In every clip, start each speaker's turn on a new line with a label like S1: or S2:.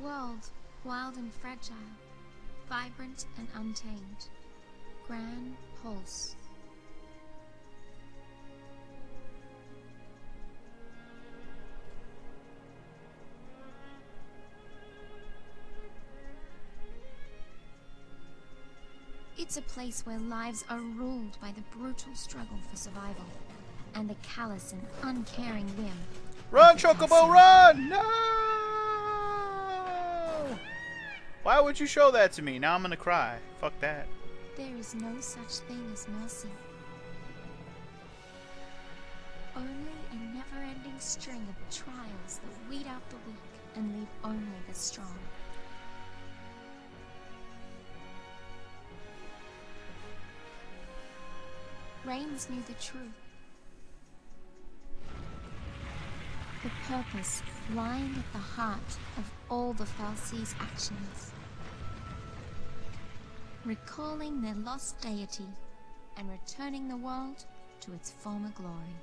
S1: world, wild and fragile, vibrant and untamed. Grand Pulse. It's a place where lives are ruled by the brutal struggle for survival and the callous and uncaring whim.
S2: Run, Chocobo, run! No! Why would you show that to me? Now I'm gonna cry. Fuck that.
S1: There is no such thing as mercy. Only a never-ending string of trials that weed out the weak and leave only the strong. Reigns knew the truth. The purpose lying at the heart of all the Fal'Cie's actions. Recalling their lost deity and returning the world to its former glory.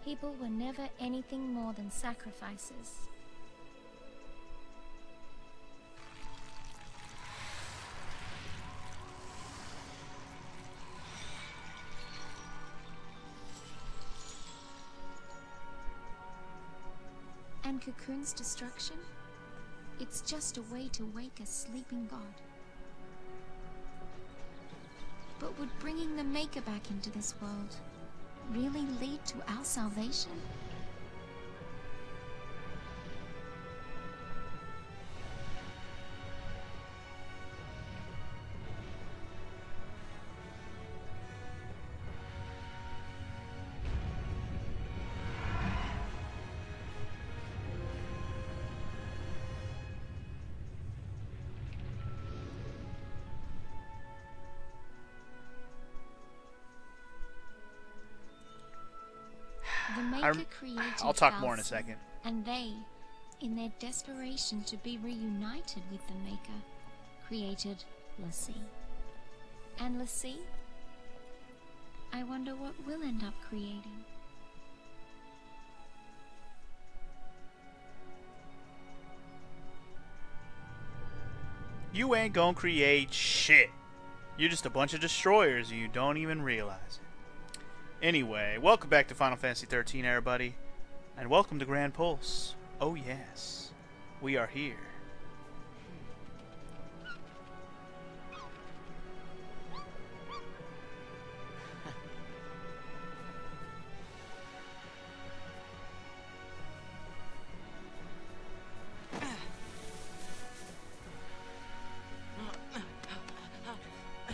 S1: People were never anything more than sacrifices. And Cocoon's destruction? It's just a way to wake a sleeping god. But would bringing the Maker back into this world really lead to our salvation? The Maker created
S2: I'll talk more in a
S1: Fal'Cie,
S2: second.
S1: and they, in their desperation to be reunited with the Maker, created l'Cie. And l'Cie? I wonder what we'll end up creating.
S2: You ain't gonna create shit. You're just a bunch of destroyers and you don't even realize it. Anyway, welcome back to Final Fantasy XIII, everybody. And welcome to Grand Pulse. Oh yes, we are here.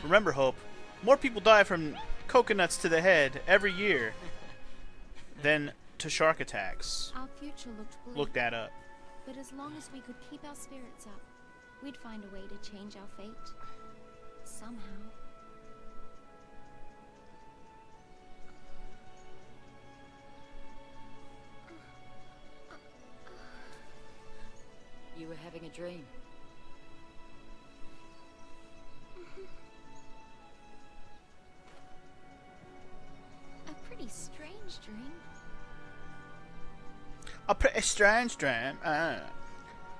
S2: Remember, Hope, more people die from coconuts to the head every year than to shark attacks.
S1: Our future looked bleak.
S2: Look that up.
S1: But as long as we could keep our spirits up, we'd find a way to change our fate. Somehow.
S3: You were having a dream.
S1: A pretty strange dream.
S2: A pretty strange dream.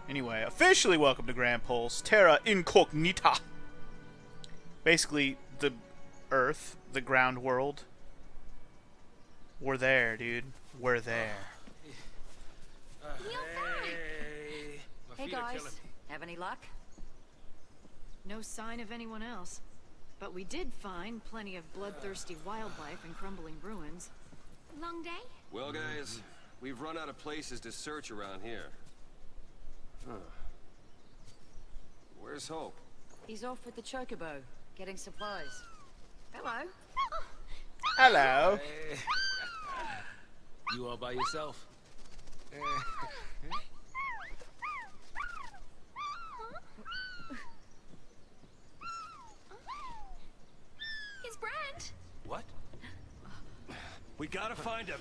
S2: Anyway, officially welcome to Grand Pulse, Terra Incognita. Basically, the Earth, the ground world. We're there, dude. We're there.
S3: Hey guys, have any luck?
S4: No sign of anyone else. But we did find plenty of bloodthirsty wildlife and crumbling ruins.
S1: Long day?
S5: Well, guys, we've run out of places to search around here. Huh. Where's Hope?
S3: He's off with the Chocobo, getting supplies. Hello.
S2: Hello.
S6: Hey. You all by yourself?
S1: His brand!
S6: What?
S5: We gotta find him.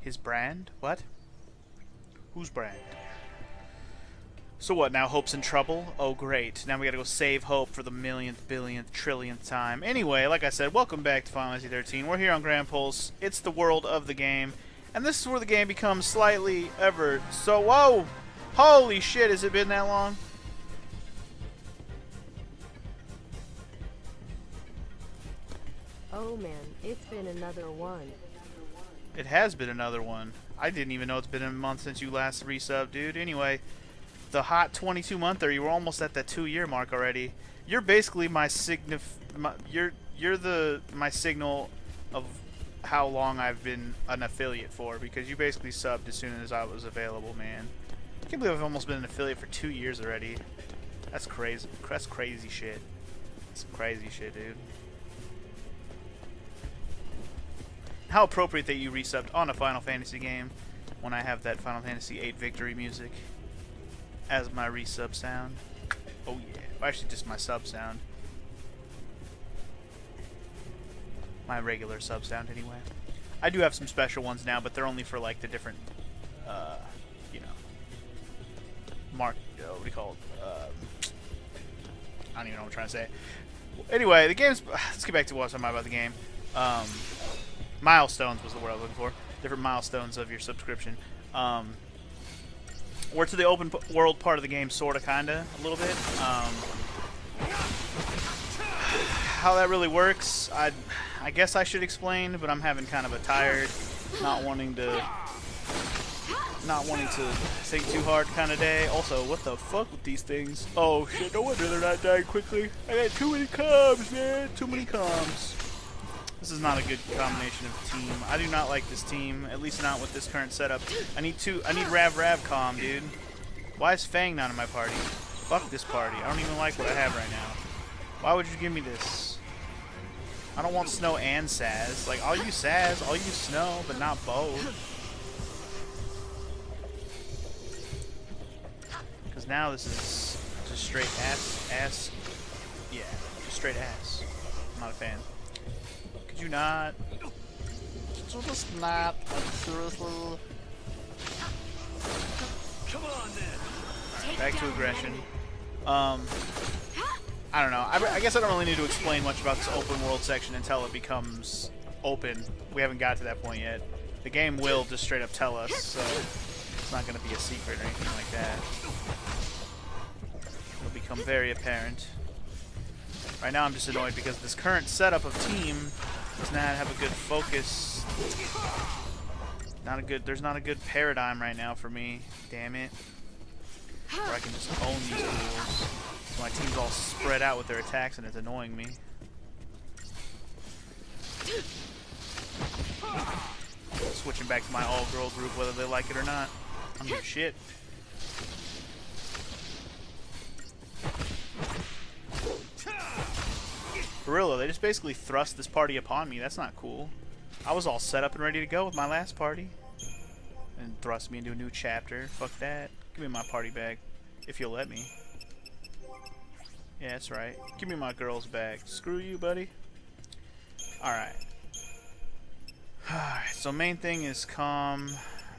S2: His brand? What? Whose brand? So what, now Hope's in trouble? Oh great, now we gotta go save Hope for the millionth, billionth, trillionth time. Anyway, like I said, welcome back to Final Fantasy XIII. We're here on Grand Pulse. It's the world of the game. And this is where the game becomes slightly ever so... Whoa! Holy shit, has it been that long?
S7: Oh man, it's been another one.
S2: It has been another one. I didn't even know it's been a month since you last resubbed, dude. Anyway, the hot 22-monther, you were almost at that 2-year mark already. You're basically my my signal of how long I've been an affiliate for, because you basically subbed as soon as I was available, man. I can't believe I've almost been an affiliate for 2 years already. That's crazy. That's crazy shit. That's some crazy shit, dude. How appropriate that you resubbed on a Final Fantasy game when I have that Final Fantasy VIII victory music as my resub sound. Oh yeah. Well, actually just my sub sound. My regular sub sound anyway. I do have some special ones now, but they're only for like the different you know, what do you call it? I don't even know what I'm trying to say. Anyway, the game's... Let's get back to what I was talking about the game. Milestones was the word I was looking for. Different milestones of your subscription. We're to the open world part of the game, sorta, kinda, a little bit. How that really works, I guess I should explain, but I'm having kind of a tired, not wanting to think too hard kind of day. Also, what the fuck with these things? Oh shit, no wonder they're not dying quickly. I got too many comms, man. Too many comms. This is not a good combination of team. I do not like this team, at least not with this current setup. I need Rav comm, dude. Why is Fang not in my party? Fuck this party. I don't even like what I have right now. Why would you give me this? I don't want Snow and Saz. Like, I'll use Saz, I'll use Snow, but not both. Because now this is just straight ass. Yeah, just straight ass. I'm not a fan. Could you not? Just not. Seriously.
S6: Come on then.
S2: Alright, back to aggression. I don't know. I guess I don't really need to explain much about this open world section until it becomes open. We haven't got to that point yet. The game will just straight up tell us, so it's not going to be a secret or anything like that. It'll become very apparent. Right now I'm just annoyed because this current setup of team does not have a good focus. There's not a good paradigm right now for me. Damn it. Where I can just own these tools. So my team's all spread out with their attacks and it's annoying me. Switching back to my all-girl group whether they like it or not. I don't give a shit. For real though, they just basically thrust this party upon me. That's not cool. I was all set up and ready to go with my last party. And thrust me into a new chapter. Fuck that. Give me my party bag. If you'll let me. Yeah, that's right. Give me my girls back. Screw you, buddy. Alright. Alright, so main thing is calm,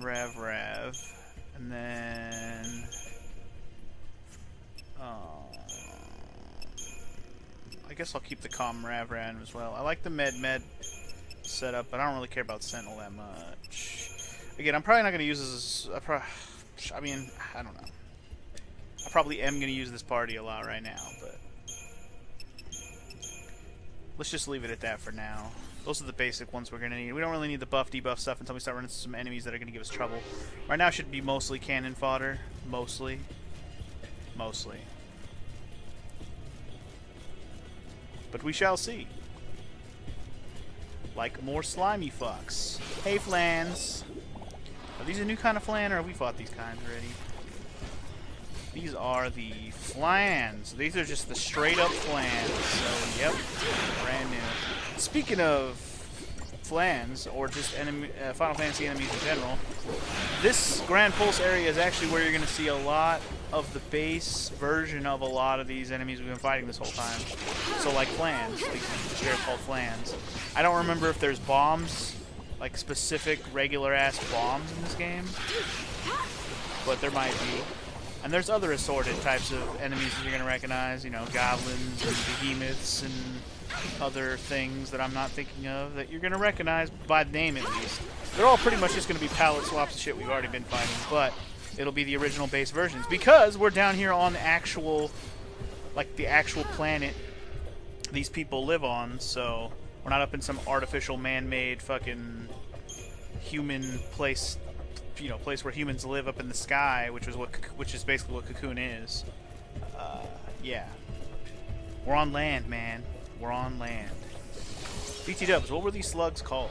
S2: Rav. And then... I guess I'll keep the calm Rav as well. I like the med setup, but I don't really care about Sentinel that much. Again, I'm probably not going to use this as... I mean, I don't know. I probably am going to use this party a lot right now, but... let's just leave it at that for now. Those are the basic ones we're going to need. We don't really need the buff, debuff stuff until we start running into some enemies that are going to give us trouble. Right now should be mostly cannon fodder. Mostly. But we shall see. Like more slimy fucks. Hey, Flans. Are these a new kind of flan, or have we fought these kinds already? These are the flans. These are just the straight up flans. So, yep, brand new. Speaking of flans, or just Final Fantasy enemies in general, this Grand Pulse area is actually where you're going to see a lot of the base version of a lot of these enemies we've been fighting this whole time. So, like flans, they're called flans. I don't remember if there's bombs, like specific regular-ass bombs in this game, but there might be. And there's other assorted types of enemies that you're going to recognize, you know, goblins and behemoths and other things that I'm not thinking of that you're going to recognize by name at least. They're all pretty much just going to be palette swaps of shit we've already been fighting, but it'll be the original base versions because we're down here on actual, like the actual planet these people live on. So we're not up in some artificial, man-made fucking human place, you know, place where humans live up in the sky, which is basically what Cocoon is. Yeah, we're on land, man. We're on land. BT Dubs, what were these slugs called?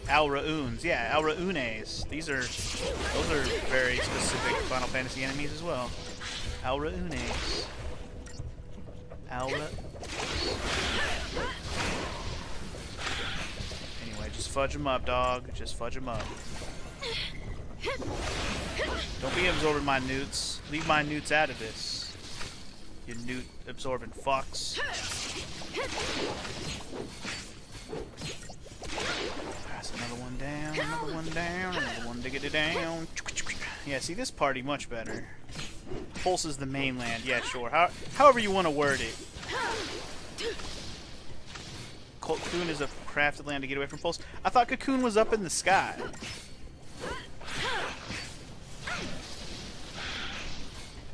S2: Alrauns, yeah, Alraunes. Those are very specific Final Fantasy enemies as well. Alraunes. Anyway, just fudge them up, dog. Just fudge them up. Don't be absorbing my newts. Leave my newts out of this. You newt absorbing fucks. Pass another one down, another one down, another one diggity down. Yeah, see this party much better. Pulse is the mainland, yeah, sure. However you want to word it. Cocoon is a crafted land to get away from Pulse. I thought Cocoon was up in the sky.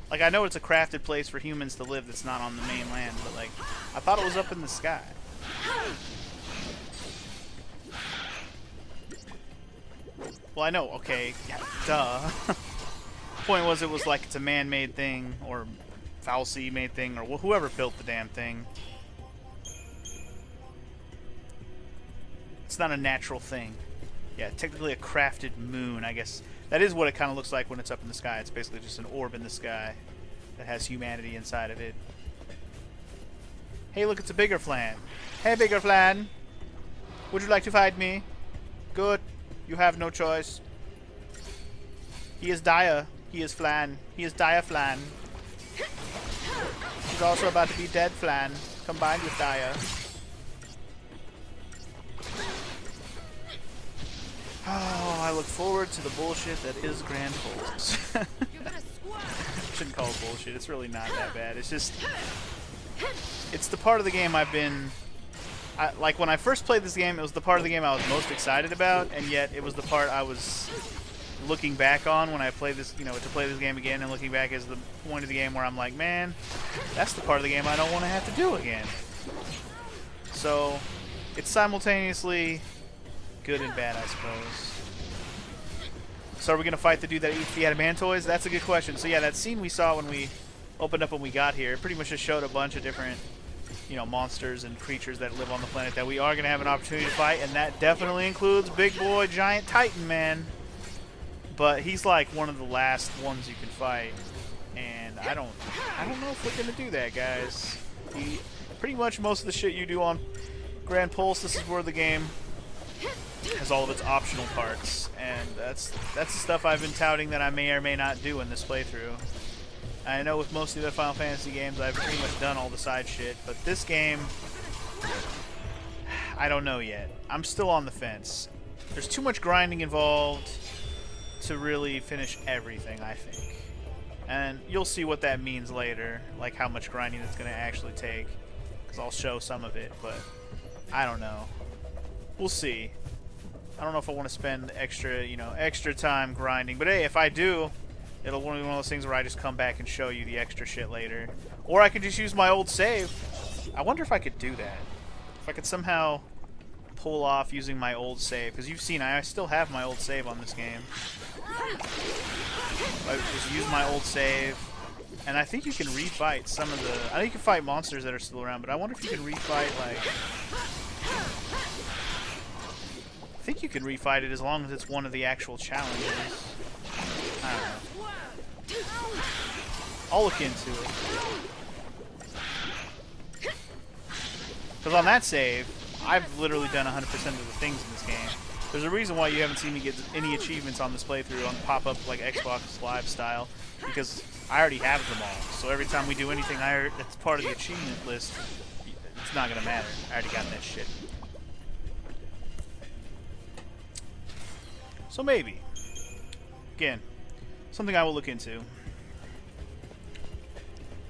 S2: Like, I know it's a crafted place for humans to live that's not on the mainland, but, like, I thought it was up in the sky. Well, I know, okay, yeah, duh. Point was, it was like it's a man-made thing, or Falsey-made thing, or whoever built the damn thing. It's not a natural thing. Yeah, technically a crafted moon, I guess. That is what it kind of looks like when it's up in the sky. It's basically just an orb in the sky that has humanity inside of it. Hey, look, it's a bigger flan. Hey, bigger flan. Would you like to fight me? Good. You have no choice. He is Dia. He is Flan. He is Dia Flan. He's also about to be dead Flan, combined with Dia. Oh, I look forward to the bullshit that is Grand Pulse. Shouldn't call it bullshit. It's really not that bad. It's just... It's the part of the game I've been... like, when I first played this game, it was the part of the game I was most excited about, and yet it was the part I was looking back on when I played this, you know, to play this game again, and looking back as the point of the game where I'm like, man, that's the part of the game I don't want to have to do again. So, it's simultaneously good and bad, I suppose. So are we going to fight the dude that eats the adamantoids? That's a good question. So yeah, that scene we saw when we opened up when we got here, it pretty much just showed a bunch of different, you know, monsters and creatures that live on the planet that we are going to have an opportunity to fight, and that definitely includes big boy giant Titan Man. But he's like one of the last ones you can fight, and I don't know if we're going to do that, guys. Pretty much most of the shit you do on Grand Pulse, this is where the game has all of its optional parts, and that's the stuff I've been touting that I may or may not do in this playthrough. I know with most of the Final Fantasy games I've pretty much done all the side shit, but this game, I don't know yet. I'm still on the fence. There's too much grinding involved to really finish everything, I think. And you'll see what that means later, like how much grinding it's going to actually take, because I'll show some of it, but I don't know. We'll see. I don't know if I want to spend extra time grinding, but hey, if I do, it'll be one of those things where I just come back and show you the extra shit later. Or I could just use my old save. I wonder if I could do that. If I could somehow pull off using my old save. Because you've seen, I still have my old save on this game. I just use my old save. And I think you can refight some of the... I think you can fight monsters that are still around, but I wonder if you can refight, like... I think you can refight it as long as it's one of the actual challenges. I don't know. I'll look into it. Because on that save, I've literally done 100% of the things in this game. There's a reason why you haven't seen me get any achievements on this playthrough on pop-up like Xbox Live style, because I already have them all. So every time we do anything that's part of the achievement list, it's not going to matter. I already got that shit. So maybe. Again, something I will look into.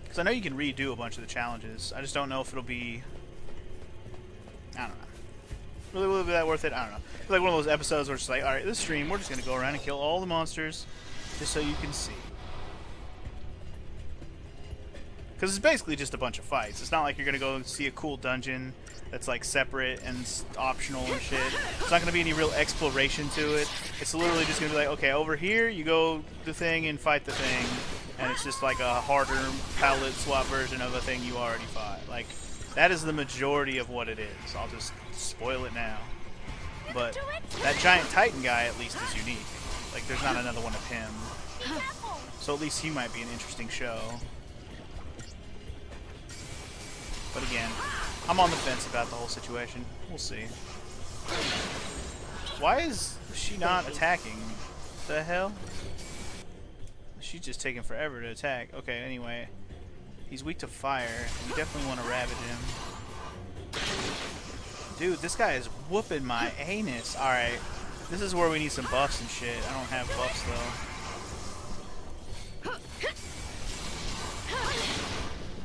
S2: Because I know you can redo a bunch of the challenges. I just don't know if it'll be... I don't know. Really, will it be that worth it? I don't know. It's like one of those episodes where it's like, alright, this stream, we're just going to go around and kill all the monsters just so you can see. Because it's basically just a bunch of fights. It's not like you're going to go and see a cool dungeon that's like separate and optional and shit. It's not going to be any real exploration to it. It's literally just going to be like, okay, over here you go the thing and fight the thing. And it's just like a harder palette swap version of a thing you already fought. Like, that is the majority of what it is. I'll just spoil it now. But that giant Titan guy at least is unique. Like, there's not another one of him. So at least he might be an interesting show. But again, I'm on the fence about the whole situation. We'll see. Why is she not attacking? The hell? She's just taking forever to attack. Okay, anyway. He's weak to fire. You definitely want to ravage him. Dude, this guy is whooping my anus. Alright. This is where we need some buffs and shit. I don't have buffs, though.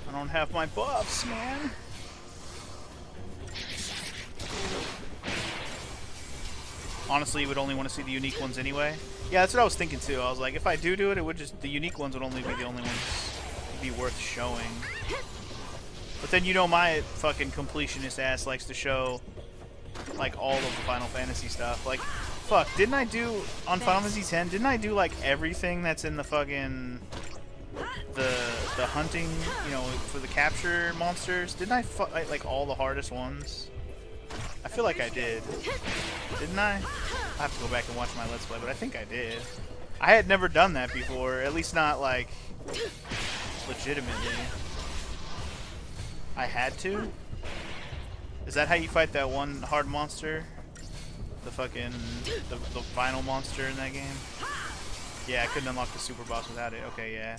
S2: I don't have my buffs, man. Honestly, you would only want to see the unique ones anyway. Yeah, that's what I was thinking too. I was like, if I do it, it would just, the unique ones would only be the only ones to be worth showing. But then you know my fucking completionist ass likes to show like all of the Final Fantasy stuff. Like, fuck, didn't I do on Final Fantasy X? Didn't I do like everything that's in the fucking the hunting, you know, for the capture monsters? Didn't I fight like all the hardest ones? I feel like I did. Didn't I? I have to go back and watch my Let's Play, but I think I did. I had never done that before, at least not like legitimately. I had to? Is that how you fight that one hard monster? The fucking the final monster in that game? Yeah, I couldn't unlock the super boss without it. Okay, yeah.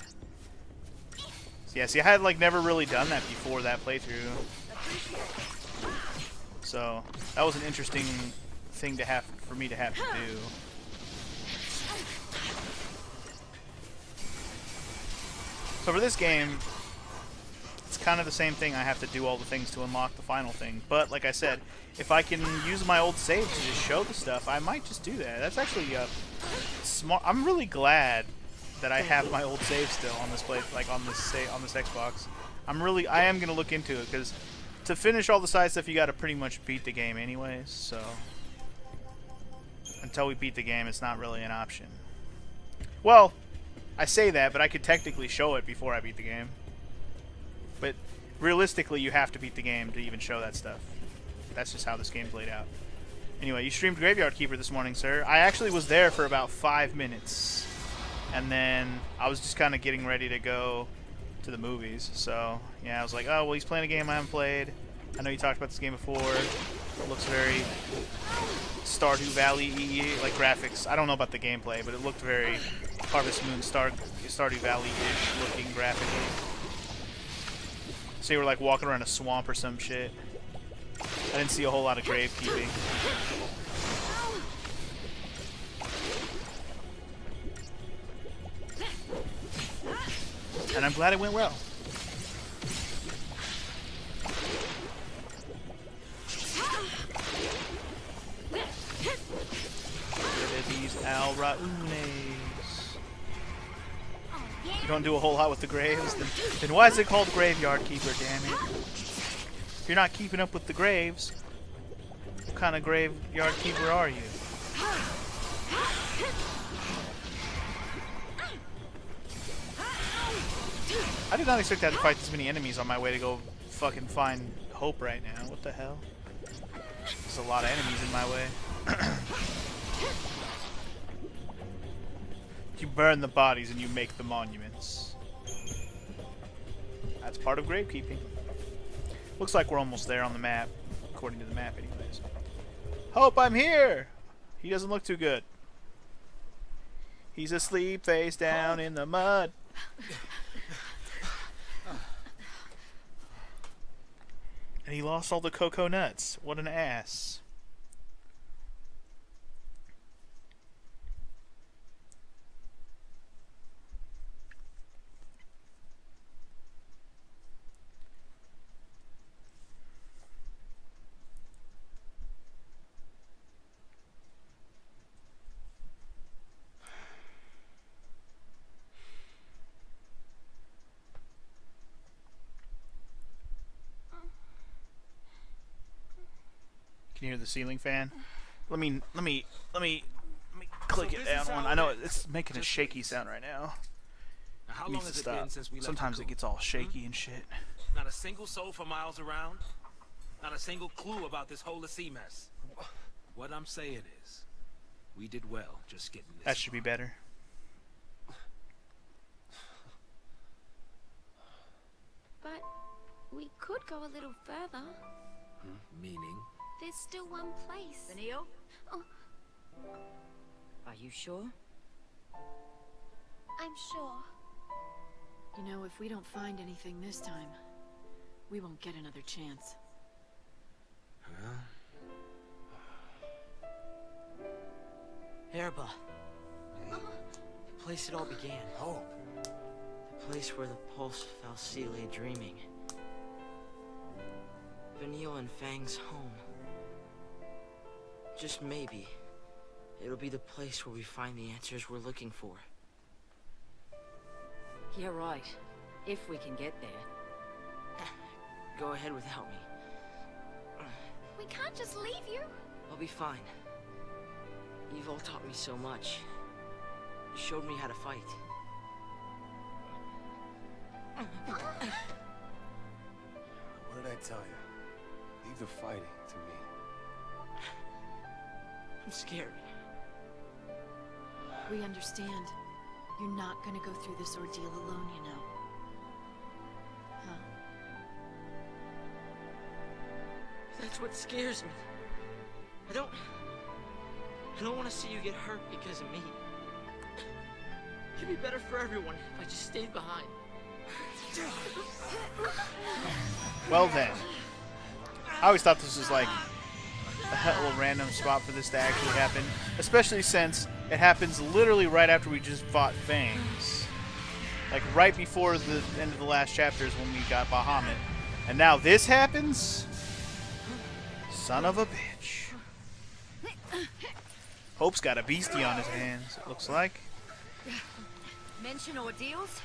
S2: Yeah, see, I had like never really done that before that playthrough. So that was an interesting thing to have for me to have to do. So for this game, it's kind of the same thing. I have to do all the things to unlock the final thing. But like I said, if I can use my old save to just show the stuff, I might just do that. That's actually smart. I'm really glad that I have my old save still on this play, like on this Xbox. I am gonna look into it because to finish all the side stuff, you got to pretty much beat the game anyways. So until we beat the game, it's not really an option. Well, I say that, but I could technically show it before I beat the game. But realistically, you have to beat the game to even show that stuff. That's just how this game played out. Anyway, you streamed Graveyard Keeper this morning, sir. I actually was there for about 5 minutes. And then I was just kind of getting ready to go to the movies. So, yeah, I was like, oh, well, he's playing a game I haven't played. I know you talked about this game before. It looks very Stardew Valley-y, like graphics. I don't know about the gameplay, but it looked very Harvest Moon, Stardew Valley-ish looking graphically. So you were like walking around a swamp or some shit. I didn't see a whole lot of gravekeeping. And I'm glad it went well. These Alraunes. You don't do a whole lot with the graves? Then why is it called Graveyard Keeper, damn it? If you're not keeping up with the graves, what kind of Graveyard Keeper are you? I did not expect to have to fight this many enemies on my way to go fucking find Hope right now. What the hell? There's a lot of enemies in my way. You burn the bodies and you make the monuments. That's part of gravekeeping. Looks like we're almost there on the map, according to the map anyways. Hope, I'm here! He doesn't look too good. He's asleep face down in the mud. And he lost all the cocoa nuts. What an ass. Can you hear the ceiling fan? Let me click it down one. I know it's making a shaky sound right now.
S6: Now, how
S2: It
S6: long
S2: needs to
S6: has it been
S2: stop.
S6: since we left
S2: Sometimes
S6: the
S2: it
S6: coop?
S2: gets all shaky and shit.
S6: Not a single soul for miles around. Not a single clue about this whole sea mess. What I'm saying is, we did well just getting this.
S2: That should be better.
S1: But we could go a little further.
S6: Meaning?
S1: There's still one place.
S3: Benio?
S1: Oh,
S3: Are you sure?
S1: I'm sure.
S4: You know, if we don't find anything this time, we won't get another chance.
S8: Erba. The place it all began.
S6: Oh.
S8: The place where the pulse Falsi lay dreaming. Vanille and Fang's home. Just maybe, it'll be the place where we find the answers we're looking for.
S3: Yeah, right. If we can get there.
S8: Go ahead without me.
S1: We can't just leave you.
S8: I'll be fine. You've all taught me so much. You showed me how to fight.
S5: What did I tell you? Leave the fighting to me.
S8: I'm scared.
S4: We understand. You're not gonna go through this ordeal alone, you know. Huh?
S8: That's what scares me. I don't want to see you get hurt because of me. It'd be better for everyone if I just stayed behind.
S2: Well then. I always thought this was like a hell of a random spot for this to actually happen. Especially since it happens literally right after we just fought Fangs. Like right before the end of the last chapter is when we got Bahamut. And now this happens? Son of a bitch. Hope's got a beastie on his hands, it looks like.
S3: Mention ordeals,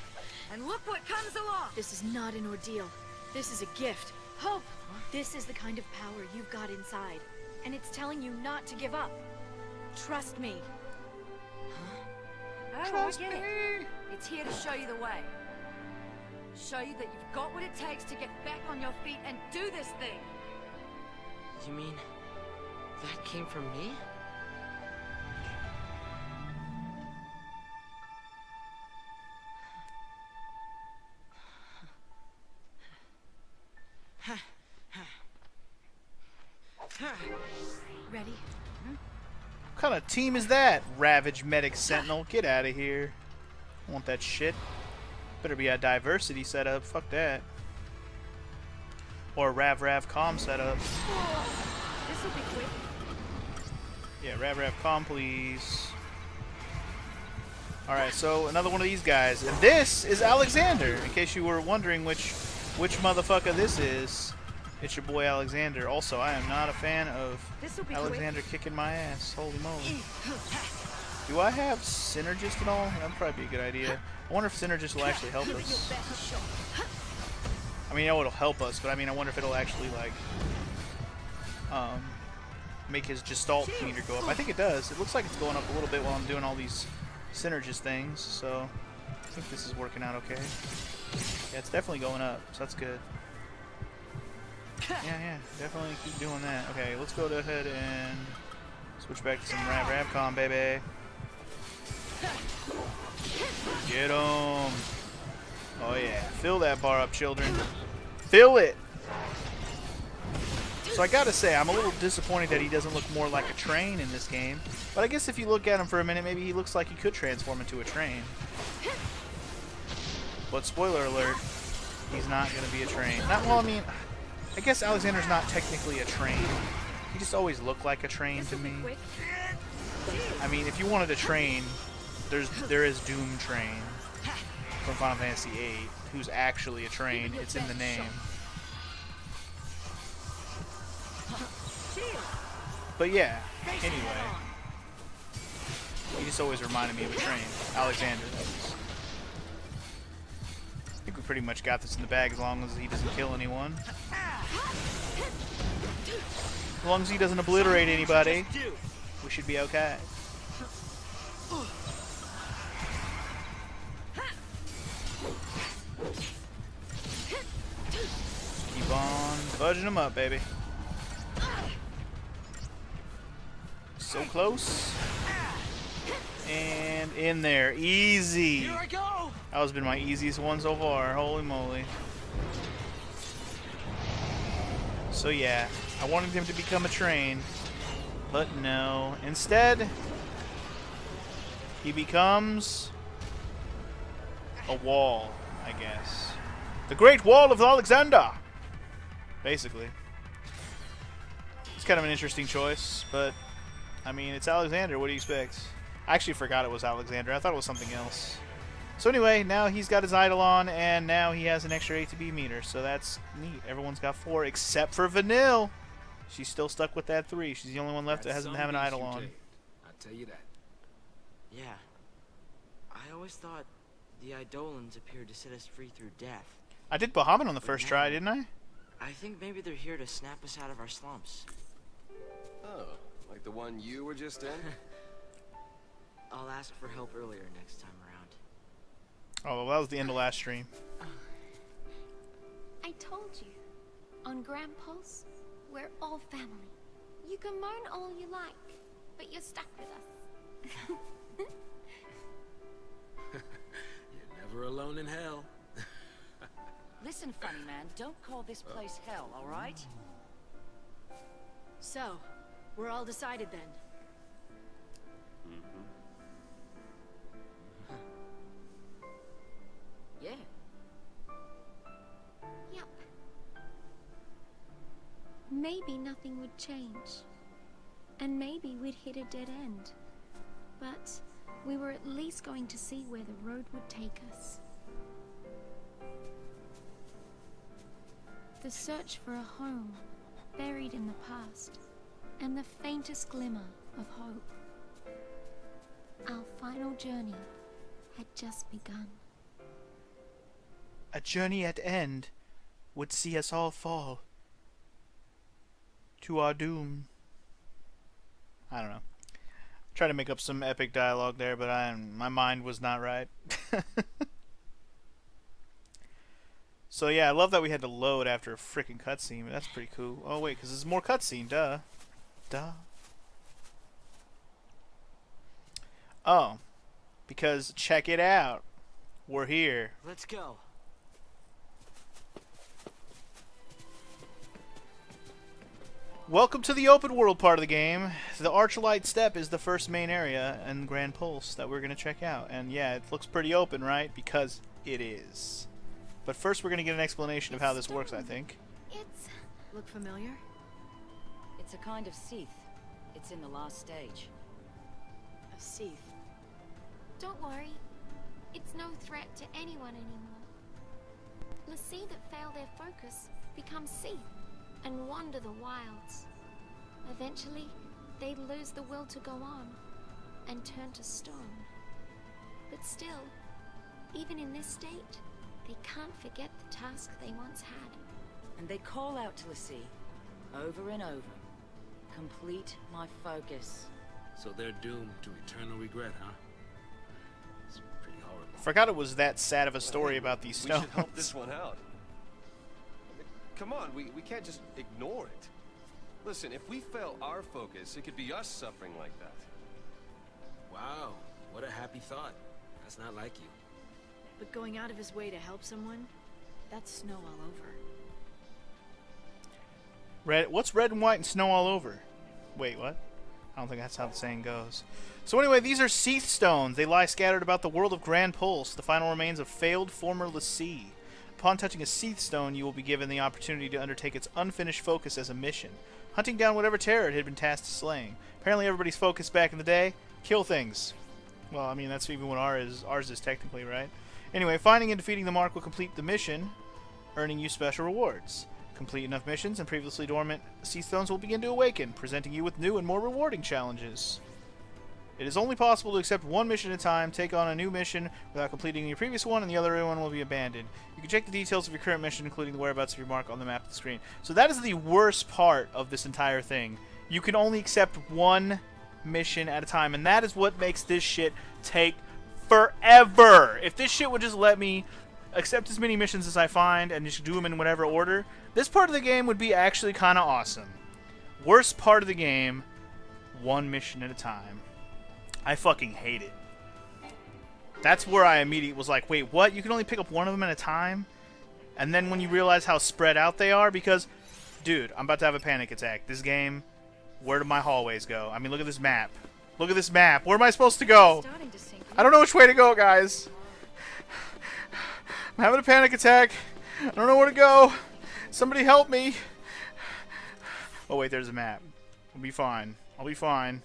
S3: and look what comes along!
S4: This is not an ordeal. This is a gift. Hope! This is the kind of power you've got inside. And it's telling you not to give up. Trust me.
S3: Oh,
S2: Trust
S3: I get
S2: me.
S3: it. It's here to show you the way. Show you that you've got what it takes to get back on your feet and do this thing.
S8: You mean that came from me?
S4: Ready?
S2: What kind of team is that? Ravage Medic Sentinel. Get out of here. I want that shit. Better be a diversity setup. Fuck that. Or a Rav Com setup.
S3: This'll be quick.
S2: Yeah, Rav Com, please. Alright, so another one of these guys. And this is Alexander, in case you were wondering which motherfucker this is. It's your boy Alexander. Also, I am not a fan of
S3: This'll be
S2: Alexander kicking my ass. Holy moly. Do I have Synergist at all? That'd probably be a good idea. I wonder if Synergist will actually help us. I mean, I know it'll help us, but I mean, I wonder if it'll actually, like, make his Gestalt meter go up. I think it does. It looks like it's going up a little bit while I'm doing all these Synergist things, so I think this is working out okay. Yeah, it's definitely going up, so that's good. Yeah, definitely keep doing that. Okay, let's go ahead and switch back to some Ravcom, baby. Get 'em. Oh yeah, fill that bar up, children. Fill it. So I gotta say, I'm a little disappointed that he doesn't look more like a train in this game. But I guess if you look at him for a minute, maybe he looks like he could transform into a train. But spoiler alert, he's not gonna be a train. Well, I mean, I guess Alexander's not technically a train. He just always looked like a train to me. I mean, if you wanted a train, there is Doom Train from Final Fantasy VIII, who's actually a train. It's in the name. But yeah, anyway. He just always reminded me of a train. Alexander, that was. I think we pretty much got this in the bag as long as he doesn't kill anyone. As long as he doesn't obliterate anybody, we should be okay. Keep on budging him up, baby. So close. And in there. Easy.
S8: Here I go!
S2: That has been my easiest one so far. Holy moly. So yeah, I wanted him to become a train, but no. Instead, he becomes a wall, I guess. The Great Wall of Alexander! Basically. It's kind of an interesting choice, but, I mean, it's Alexander. What do you expect? I actually forgot it was Alexander. I thought it was something else. So anyway, now he's got his idol on, and now he has an extra ATB meter, so that's neat. Everyone's got 4, except for Vanille. She's still stuck with that 3. She's the only one left that doesn't have an idol on.
S6: I'll tell you that.
S8: Yeah. I always thought the Eidolons appeared to set us free through death.
S2: I did Bahamut on the first try, didn't I?
S8: I think maybe they're here to snap us out of our slumps.
S5: Oh, like the one you were just in?
S8: I'll ask for help earlier next time around.
S2: Oh, well, that was the end of last stream.
S1: I told you. On Grand Pulse, we're all family. You can moan all you like, but you're stuck with us.
S6: You're never alone in hell.
S3: Listen, funny man, don't call this place hell, all right?
S4: So, we're all decided then.
S3: Yeah.
S1: Yep. Maybe nothing would change. And maybe we'd hit a dead end. But we were at least going to see where the road would take us. The search for a home, buried in the past, and the faintest glimmer of hope. Our final journey had just begun.
S2: A journey at end would see us all fall to our doom. I don't know. Try to make up some epic dialogue there, but my mind was not right. So yeah, I love that we had to load after a freaking cutscene. That's pretty cool. Oh wait, because there's more cutscene. Duh. Duh. Oh. Because check it out. We're here.
S8: Let's go.
S2: Welcome to the open world part of the game. The Archlight Steppe is the first main area in Grand Pulse that we're going to check out. And yeah, it looks pretty open, right? Because it is. But first we're going to get an explanation of how this works, I think.
S1: It's...
S4: Look familiar?
S3: It's a kind of Seath. It's in the last stage.
S4: A Seath.
S1: Don't worry. It's no threat to anyone anymore. Lassie that fail their focus become Seath and wander the wilds. Eventually, they lose the will to go on and turn to stone. But still, even in this state, they can't forget the task they once had.
S3: And they call out to Lassie, over and over. Complete my focus.
S6: So they're doomed to eternal regret, huh? It's pretty horrible.
S2: Forgot it was that sad of a story about these
S5: We
S2: stones.
S5: should help this one out. Come on, we can't just ignore it. Listen, if we fail our focus, it could be us suffering like that.
S6: Wow, what a happy thought. That's not like you.
S4: But going out of his way to help someone, that's snow all over.
S2: Red. What's red and white and snow all over? Wait, what? I don't think that's how the saying goes. So anyway, these are Seath stones. They lie scattered about the world of Grand Pulse, the final remains of failed former Lassie. Upon touching a Seath stone, you will be given the opportunity to undertake its unfinished focus as a mission, hunting down whatever terror it had been tasked to slaying. Apparently everybody's focus back in the day, kill things. Well, I mean, that's even what ours is technically, right? Anyway, finding and defeating the mark will complete the mission, earning you special rewards. Complete enough missions, and previously dormant Seath stones will begin to awaken, presenting you with new and more rewarding challenges. It is only possible to accept one mission at a time, take on a new mission without completing your previous one, and the other one will be abandoned. You can check the details of your current mission, including the whereabouts of your mark on the map of the screen. So that is the worst part of this entire thing. You can only accept one mission at a time, and that is what makes this shit take forever. If this shit would just let me accept as many missions as I find and just do them in whatever order, this part of the game would be actually kind of awesome. Worst part of the game, one mission at a time. I fucking hate it. That's where I immediately was like, wait, what? You can only pick up one of them at a time? And then when you realize how spread out they are, because, dude, I'm about to have a panic attack. This game, where do my hallways go? I mean, look at this map. Look at this map. Where am I supposed to go? I don't know which way to go, guys. I'm having a panic attack. I don't know where to go. Somebody help me. Oh, wait, there's a map. I'll be fine. I'll be fine.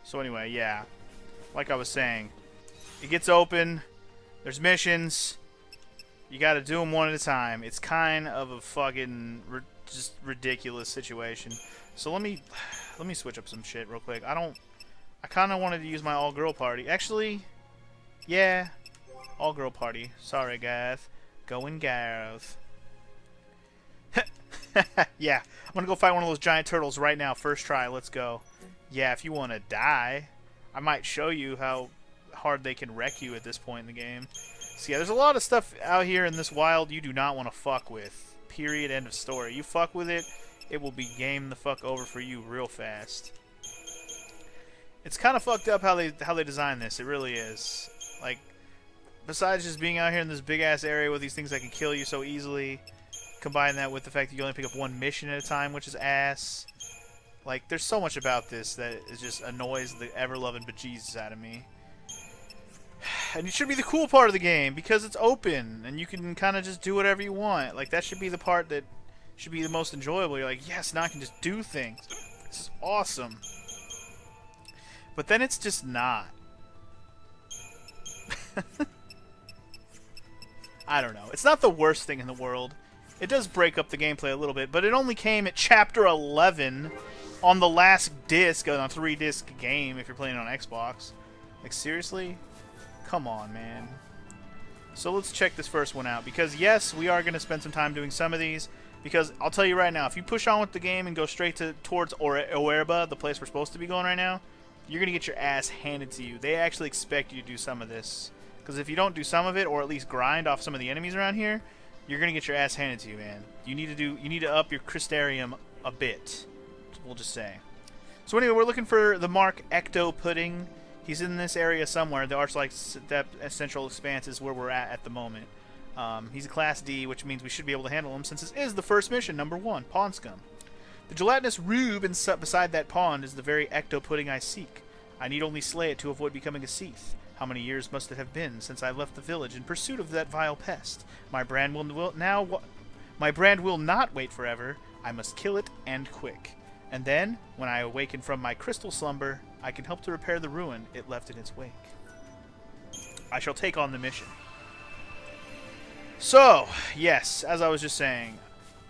S2: So anyway, yeah. Like I was saying, it gets open. There's missions. You got to do them one at a time. It's kind of a fucking just ridiculous situation. So let me switch up some shit real quick. I kind of wanted to use my all-girl party. Actually, yeah, all-girl party. Sorry, guys. Going Gareth. Yeah, I'm gonna go fight one of those giant turtles right now. First try. Let's go. Yeah, if you want to die, I might show you how hard they can wreck you at this point in the game. So yeah, there's a lot of stuff out here in this wild you do not want to fuck with. Period. End of story. You fuck with it, it will be game the fuck over for you real fast. It's kind of fucked up how they design this. It really is. Like, besides just being out here in this big ass area with these things that can kill you so easily, combine that with the fact that you only pick up one mission at a time, which is ass. Like, there's so much about this that it just annoys the ever-loving bejesus out of me. And it should be the cool part of the game, because it's open, and you can kind of just do whatever you want. Like, that should be the part that should be the most enjoyable. You're like, yes, now I can just do things. This is awesome. But then it's just not. I don't know. It's not the worst thing in the world. It does break up the gameplay a little bit, but it only came at Chapter 11 on the last disc, on a 3-disc game, if you're playing it on Xbox. Like, seriously? Come on, man. So let's check this first one out, because yes, we are going to spend some time doing some of these, because I'll tell you right now, if you push on with the game and go straight towards Oerba, the place we're supposed to be going right now, you're going to get your ass handed to you. They actually expect you to do some of this, because if you don't do some of it, or at least grind off some of the enemies around here, you're going to get your ass handed to you, man. You need to up your Crystarium a bit, we'll just say. So anyway, we're looking for the Mark Ecto Pudding. He's in this area somewhere. The Archlight Central Expanse is where we're at the moment. He's a Class D, which means we should be able to handle him, since this is the first mission, number 1, Pond Scum. The gelatinous rube beside that pond is the very Ecto Pudding I seek. I need only slay it to avoid becoming a Seath. How many years must it have been since I left the village in pursuit of that vile pest? My brand will not wait forever. I must kill it, and quick. And then, when I awaken from my crystal slumber, I can help to repair the ruin it left in its wake. I shall take on the mission. So, yes, as I was just saying,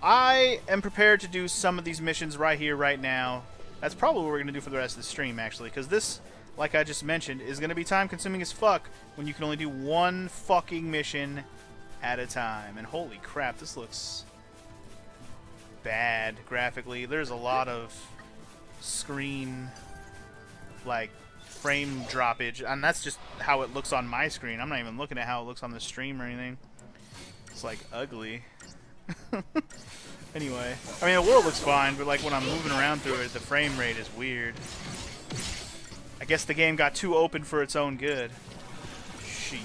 S2: I am prepared to do some of these missions right here, right now. That's probably what we're going to do for the rest of the stream, actually, because this, like I just mentioned, is going to be time-consuming as fuck when you can only do one fucking mission at a time. And holy crap, this looks bad graphically. There's a lot of screen, like, frame droppage, and that's just how it looks on my screen. I'm not even looking at how it looks on the stream or anything. It's, like, ugly. Anyway, I mean, the world looks fine, but, like, when I'm moving around through it, the frame rate is weird. I guess the game got too open for its own good. Shit.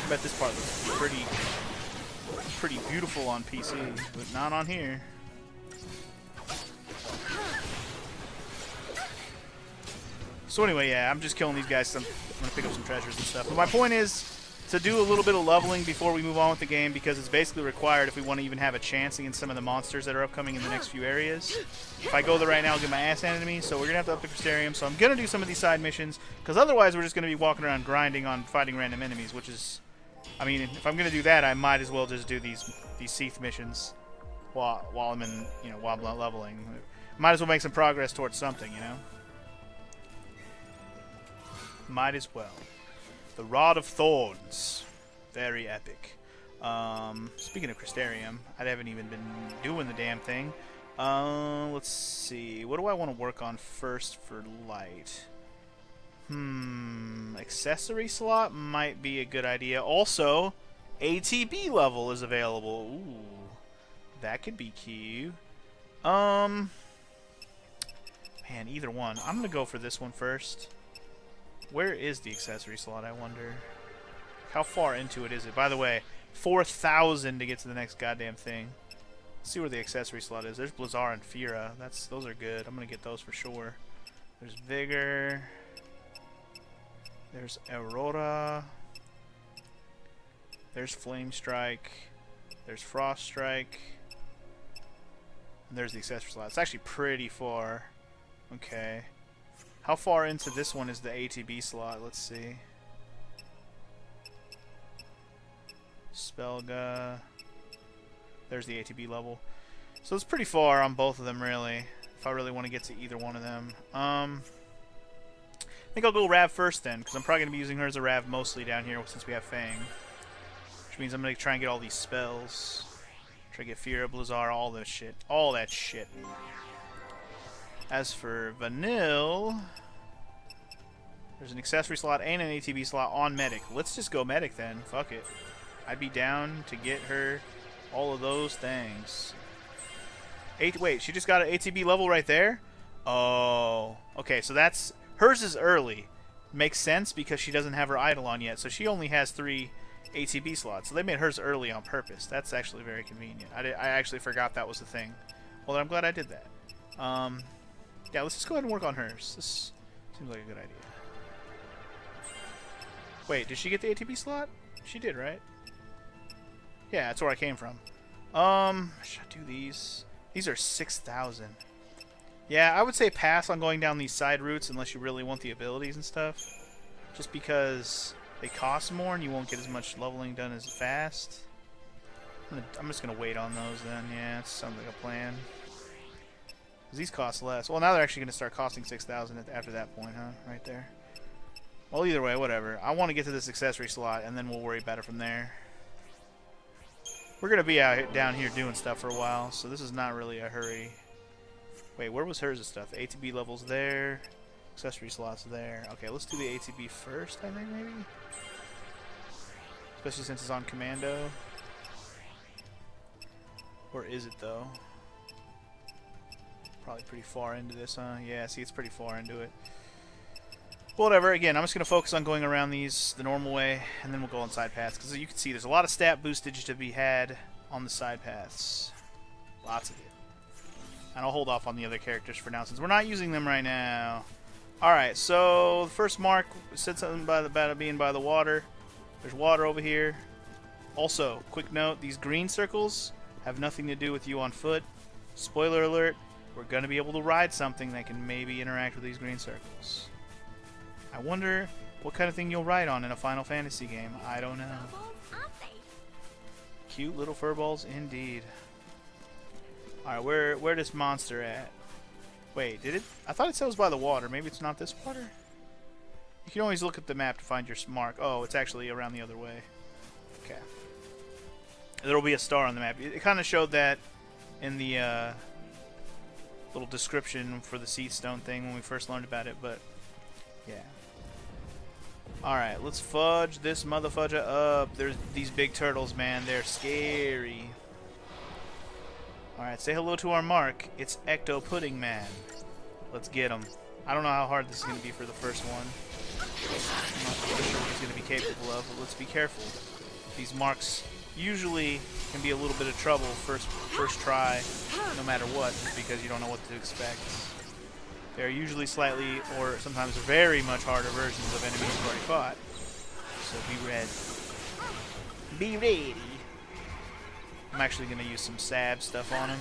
S2: I bet this part looks pretty beautiful on PC, but not on here. So anyway, yeah, I'm just killing these guys. I'm going to pick up some treasures and stuff. But my point is to do a little bit of leveling before we move on with the game, because it's basically required if we want to even have a chance against some of the monsters that are upcoming in the next few areas. If I go there right now, I'll get my ass handed to me, so we're going to have to up the Crystarium. So I'm going to do some of these side missions, because otherwise we're just going to be walking around grinding on fighting random enemies, which is, I mean, if I'm going to do that, I might as well just do these Seath missions while I'm in, you know, while I'm leveling. Might as well make some progress towards something, you know? Might as well. The Rod of Thorns. Very epic. Speaking of Crystarium, I haven't even been doing the damn thing. Let's see. What do I want to work on first for light? Accessory slot might be a good idea. Also, ATB level is available. Ooh, that could be cute. Man, either one. I'm gonna go for this one first. Where is the accessory slot, I wonder? How far into it is it? By the way, 4,000 to get to the next goddamn thing. Let's see where the accessory slot is. There's Blizzar and Fira. Those are good. I'm gonna get those for sure. There's Vigor. There's Aurora. There's Flame Strike. There's Frost Strike. And there's the accessory slot. It's actually pretty far. Okay. How far into this one is the ATB slot? Let's see. Spelga. There's the ATB level. So it's pretty far on both of them, really. If I really want to get to either one of them. I think I'll go Rav first then, because I'm probably going to be using her as a Rav mostly down here since we have Fang. Which means I'm going to try and get all these spells. Try to get Fira, Blizzar, all this shit. All that shit. As for Vanille, there's an accessory slot and an ATB slot on Medic. Let's just go Medic then. Fuck it. I'd be down to get her all of those things. Wait, she just got an ATB level right there? Oh. Okay, so that's... Hers is early. Makes sense because she doesn't have her Eidolon yet, so she only has 3 ATB slots. So they made hers early on purpose. That's actually very convenient. I actually forgot that was the thing. Well, then I'm glad I did that. Yeah, let's just go ahead and work on hers. This seems like a good idea. Wait, did she get the ATB slot? She did, right? Yeah, that's where I came from. Should I do these? These are 6,000. Yeah, I would say pass on going down these side routes unless you really want the abilities and stuff. Just because they cost more and you won't get as much leveling done as fast. I'm just going to wait on those then. Yeah, it sounds like a plan. Because these cost less. Well, now they're actually going to start costing 6,000 after that point, huh? Right there. Well, either way, whatever. I want to get to this accessory slot, and then we'll worry about it from there. We're going to be out down here doing stuff for a while, so this is not really a hurry. Wait, where was hers and stuff? ATB levels there. Accessory slots there. Okay, let's do the ATB first, I think, maybe? Especially since it's on Commando. Or is it, though? Probably pretty far into this, huh? Yeah, see, it's pretty far into it. Whatever, again, I'm just going to focus on going around these the normal way, and then we'll go on side paths. Because you can see there's a lot of stat boostage to be had on the side paths. Lots of it. And I'll hold off on the other characters for now, since we're not using them right now. Alright, so the first mark said something about it being by the water. There's water over here. Also, quick note, these green circles have nothing to do with you on foot. Spoiler alert, we're going to be able to ride something that can maybe interact with these green circles. I wonder what kind of thing you'll ride on in a Final Fantasy game. I don't know. Cute little furballs indeed. Alright, where this monster at? Wait, did it? I thought it said it was by the water. Maybe it's not this water? You can always look at the map to find your mark. Oh, it's actually around the other way. Okay. There'll be a star on the map. It kind of showed that in the little description for the Seed Stone thing when we first learned about it, but yeah. Alright, let's fudge this motherfudger up. There's these big turtles, man. They're scary. Alright, say hello to our mark. It's Ecto Pudding Man. Let's get him. I don't know how hard this is going to be for the first one. I'm not sure what he's going to be capable of, but let's be careful. These marks usually can be a little bit of trouble first try, no matter what, just because you don't know what to expect. They're usually slightly, or sometimes very much harder versions of enemies you've already fought. So be ready. Be ready. I'm actually going to use some Sab stuff on him.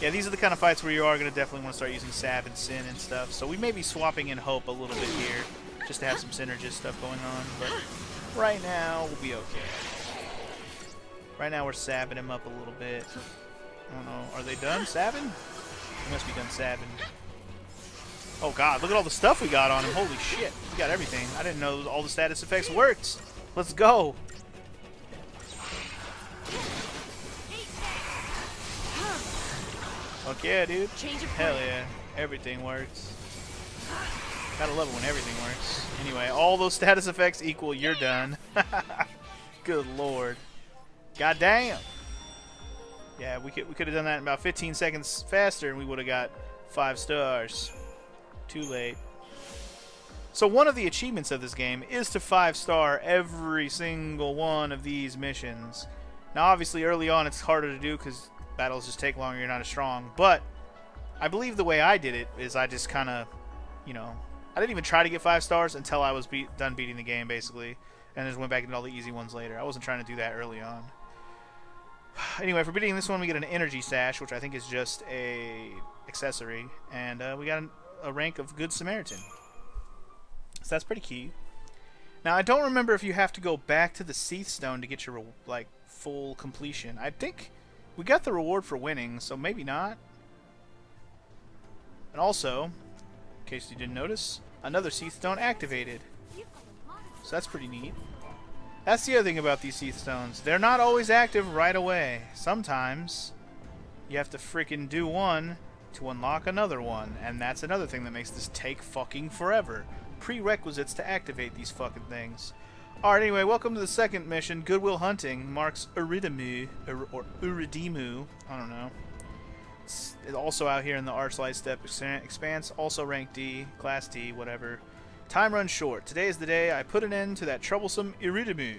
S2: Yeah, these are the kind of fights where you are going to definitely want to start using Sab and Sin and stuff. So we may be swapping in Hope a little bit here, just to have some synergist stuff going on. But right now, we'll be okay. Right now, we're sabbing him up a little bit. I don't know. Are they done sabbing? They must be done sabbing. Oh god, look at all the stuff we got on him. Holy shit. We got everything. I didn't know all the status effects worked. Let's go. Fuck yeah, dude.
S4: Change of
S2: Hell
S4: plan.
S2: yeah. Everything works. Gotta love it when everything works. Anyway, all those status effects equal you're done. Good lord. God damn. Yeah, we could have done that in about 15 seconds faster and we would have got 5 stars. Too late. So one of the achievements of this game is to 5-star every single one of these missions. Now obviously early on it's harder to do because battles just take longer, you're not as strong. But I believe the way I did it is I just kind of, you know, I didn't even try to get 5 stars until I was done beating the game basically. And just went back into all the easy ones later. I wasn't trying to do that early on. Anyway, for beating this one we get an energy sash, which I think is just a accessory. And we got a rank of Good Samaritan. So that's pretty key. Now I don't remember if you have to go back to the XIII stone to get your like full completion. I think we got the reward for winning, so maybe not. And also, in case you didn't notice, another XIII stone activated. So that's pretty neat. That's the other thing about these XIII stones. They're not always active right away. Sometimes you have to freaking do one to unlock another one, and that's another thing that makes this take fucking forever. Prerequisites to activate these fucking things. Alright, anyway, welcome to the second mission, Goodwill Hunting. Mark's Iridimu, or Uridimu, I don't know. It's also out here in the Archlight Step Expanse, also rank D, Class D, whatever. Time runs short. Today is the day I put an end to that troublesome Iridimu.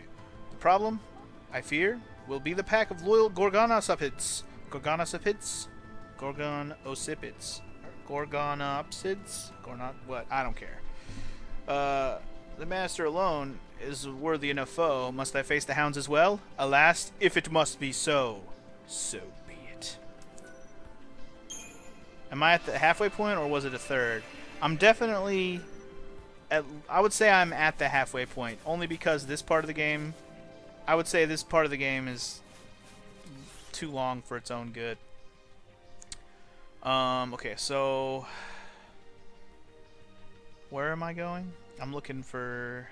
S2: The problem, I fear, will be the pack of loyal Gorgonopsids. Gorgonopsids? Gorgonopsids. Gorgonopsids? What? I don't care. The master alone is a worthy enough foe. Must I face the hounds as well? Alas, if it must be so, so be it. Am I at the halfway point, or was it a third? I'm definitely... I would say I'm at the halfway point, only because this part of the game... I would say this part of the game is too long for its own good. Okay, so... Where am I going? I'm looking for...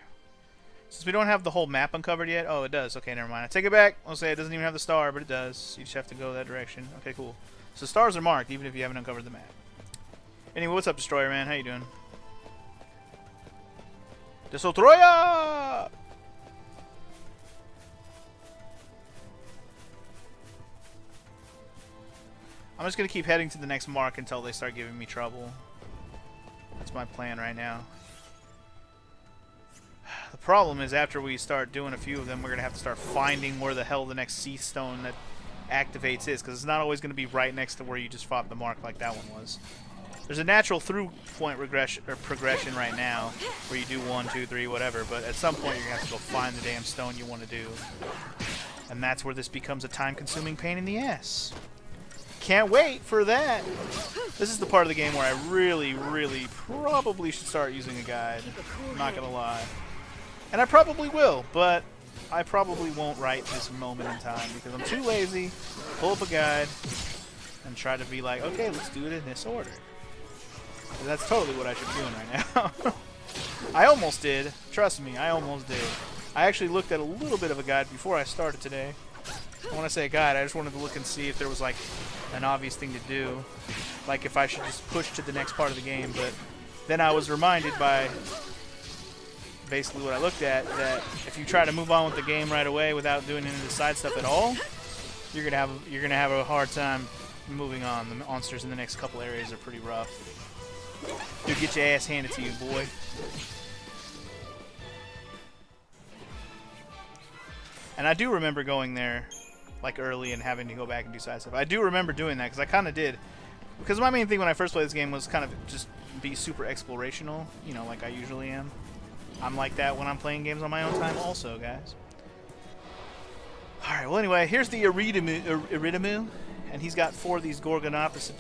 S2: Since we don't have the whole map uncovered yet... Oh, it does. Okay, never mind. I take it back. I'll say it doesn't even have the star, but it does. You just have to go that direction. Okay, cool. So stars are marked, even if you haven't uncovered the map. Anyway, what's up, Destroyer Man? How you doing? Destroyer! I'm just going to keep heading to the next mark until they start giving me trouble. That's my plan right now. The problem is after we start doing a few of them, we're going to have to start finding where the hell the next sea stone that activates is, because it's not always going to be right next to where you just fought the mark like that one was. There's a natural through point regression or progression right now where you do 1, 2, 3, whatever, but at some point you're going to have to go find the damn stone you want to do. And that's where this becomes a time-consuming pain in the ass. Can't wait for that. This is the part of the game where I really, really probably should start using a guide. I'm not going to lie. And I probably will, but I probably won't right this moment in time because I'm too lazy to pull up a guide and try to be like, okay, let's do it in this order. That's totally what I should be doing right now. I almost did. Trust me, I almost did. I actually looked at a little bit of a guide before I started today. When I say a guide, I just wanted to look and see if there was like an obvious thing to do. Like if I should just push to the next part of the game. But then I was reminded by basically what I looked at, that if you try to move on with the game right away without doing any of the side stuff at all, you're gonna have a hard time moving on. The monsters in the next couple areas are pretty rough. Dude, get your ass handed to you, boy. And I do remember going there like early and having to go back and do side stuff. I do remember doing that because I kind of did. Because my main thing when I first played this game was kind of just be super explorational, you know, like I usually am. I'm like that when I'm playing games on my own time also, guys. Alright, well anyway, here's the Iridimu, and he's got 4 of these Gorgonopsids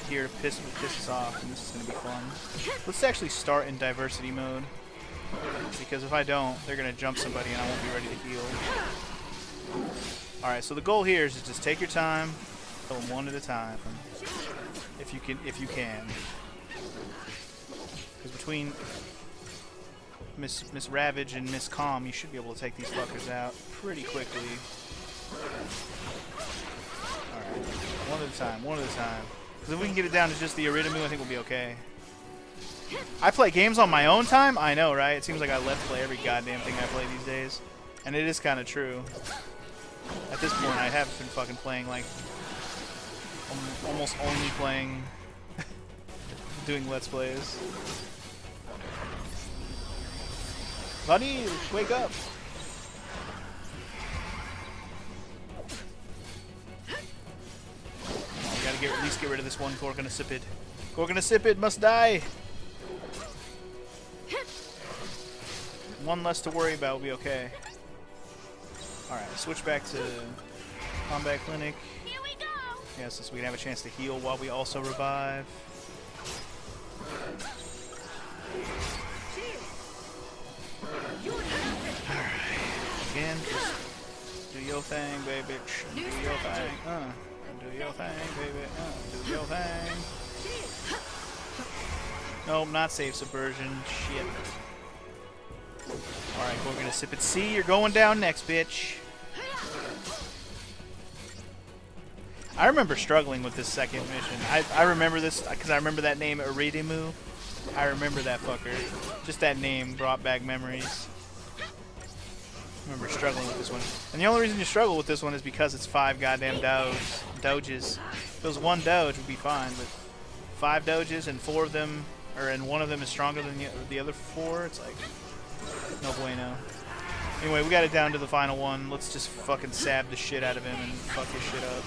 S2: here to piss us off, and this is going to be fun. Let's actually start in diversity mode, because if I don't, they're going to jump somebody and I won't be ready to heal. Alright, so the goal here is to just take your time, kill them one at a time, if you can. Because between Miss Ravage and Miss Calm, you should be able to take these fuckers out pretty quickly. Alright, one at a time, one at a time. Because if we can get it down to just the Iridimu, I think we'll be okay. I play games on my own time? I know, right? It seems like I let's play every goddamn thing I play these days. And it is kind of true. At this point, I have been fucking playing, like, almost only playing, doing let's plays. Bunny, wake up! We gotta at least get rid of this one Gorgonocipid. Gorgonocipid must die! One less to worry about will be okay. Alright, switch back to Combat Clinic.
S1: Here we go!
S2: Yeah, so we can have a chance to heal while we also revive. Alright. Again, just do your thing, baby. Do your thing. Do your thing, baby. Do your thing. Nope, not safe subversion. Shit. Alright, we're gonna sip it. See, you're going down next, bitch. I remember struggling with this second mission. I remember this because I remember that name, Iridimu. I remember that fucker. Just that name brought back memories. I remember struggling with this one. And the only reason you struggle with this one is because it's 5 goddamn doges. If it was 1 doge, it would be fine, but 5 doges and 4 of them, and 1 of them is stronger than the other 4, it's like, no bueno. Anyway, we got it down to the final one. Let's just fucking sab the shit out of him and fuck his shit up.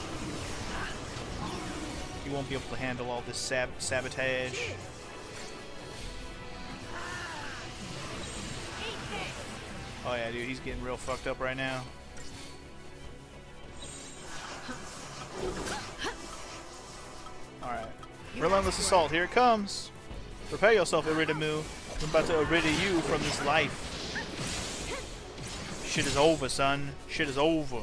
S2: He won't be able to handle all this sabotage. Oh yeah, dude, he's getting real fucked up right now. Alright. Relentless assault, here it comes. Prepare yourself, Iridimu. I'm about to rid you from this life. Shit is over, son. Shit is over.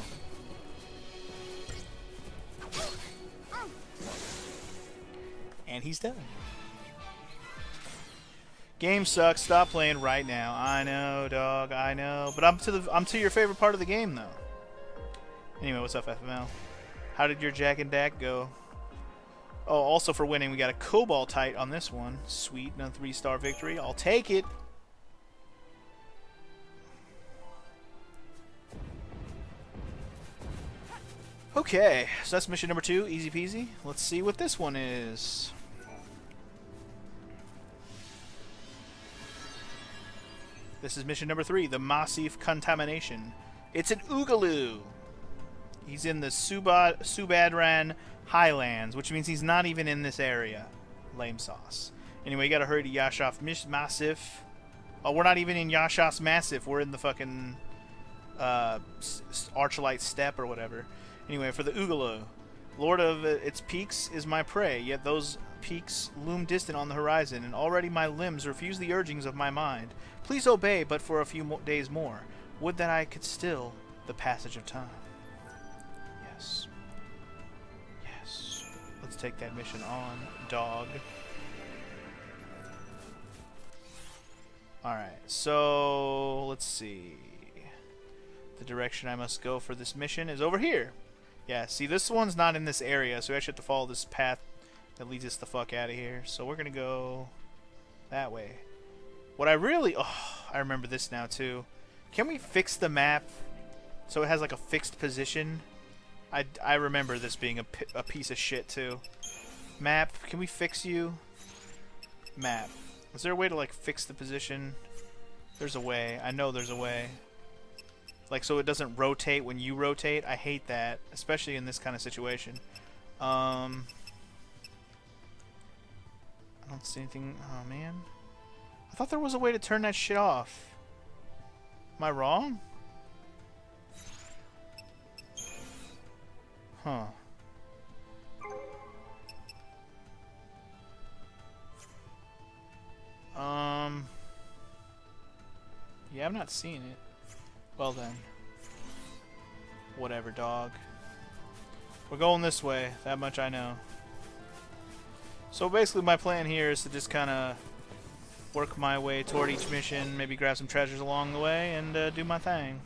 S2: And he's done. Game sucks. Stop playing right now. I know, dog. I know. But I'm to your favorite part of the game, though. Anyway, what's up, FML? How did your Jack and Dak go? Oh, also for winning, we got a Cobaltite on this one. Sweet, another 3-star victory. I'll take it. Okay, so that's mission number 2. Easy peasy. Let's see what this one is. This is mission number 3, the Massif Contamination. It's an Oogaloo. He's in the Subadran Highlands, which means he's not even in this area. Lame sauce. Anyway, you gotta hurry to Yashaf Massif. Oh, we're not even in Yashaf's Massif. We're in the fucking Archulite Steppe or whatever. Anyway, for the Oogaloo. Lord of its peaks is my prey, yet those peaks loom distant on the horizon, and already my limbs refuse the urgings of my mind. Please obey, but for a few days more. Would that I could still the passage of time. Yes. Yes. Let's take that mission on, dog. Alright, so let's see. The direction I must go for this mission is over here. Yeah, see, this one's not in this area, so we actually have to follow this path that leads us the fuck out of here. So we're gonna go that way. What I really... Oh, I remember this now, too. Can we fix the map so it has, like, a fixed position? I remember this being a piece of shit, too. Map, can we fix you? Map. Is there a way to, like, fix the position? There's a way. I know there's a way. Like, so it doesn't rotate when you rotate. I hate that, especially in this kind of situation. I don't see anything. Oh, man. I thought there was a way to turn that shit off. Am I wrong? Huh. Yeah, I'm not seeing it. Well then. Whatever, dog. We're going this way. That much I know. So basically my plan here is to just kind of work my way toward each mission, maybe grab some treasures along the way, and do my thing.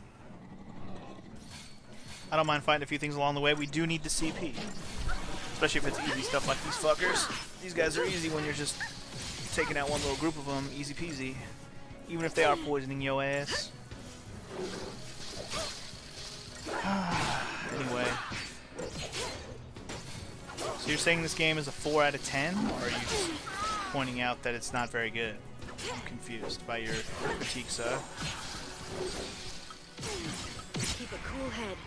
S2: I don't mind fighting a few things along the way. We do need the CP. Especially if it's easy stuff like these fuckers. These guys are easy when you're just taking out one little group of them. Easy peasy. Even if they are poisoning your ass. Anyway. So you're saying this game is a 4 out of 10? Or are you just pointing out that it's not very good? I'm confused by your critique, sir.
S4: Keep a cool head.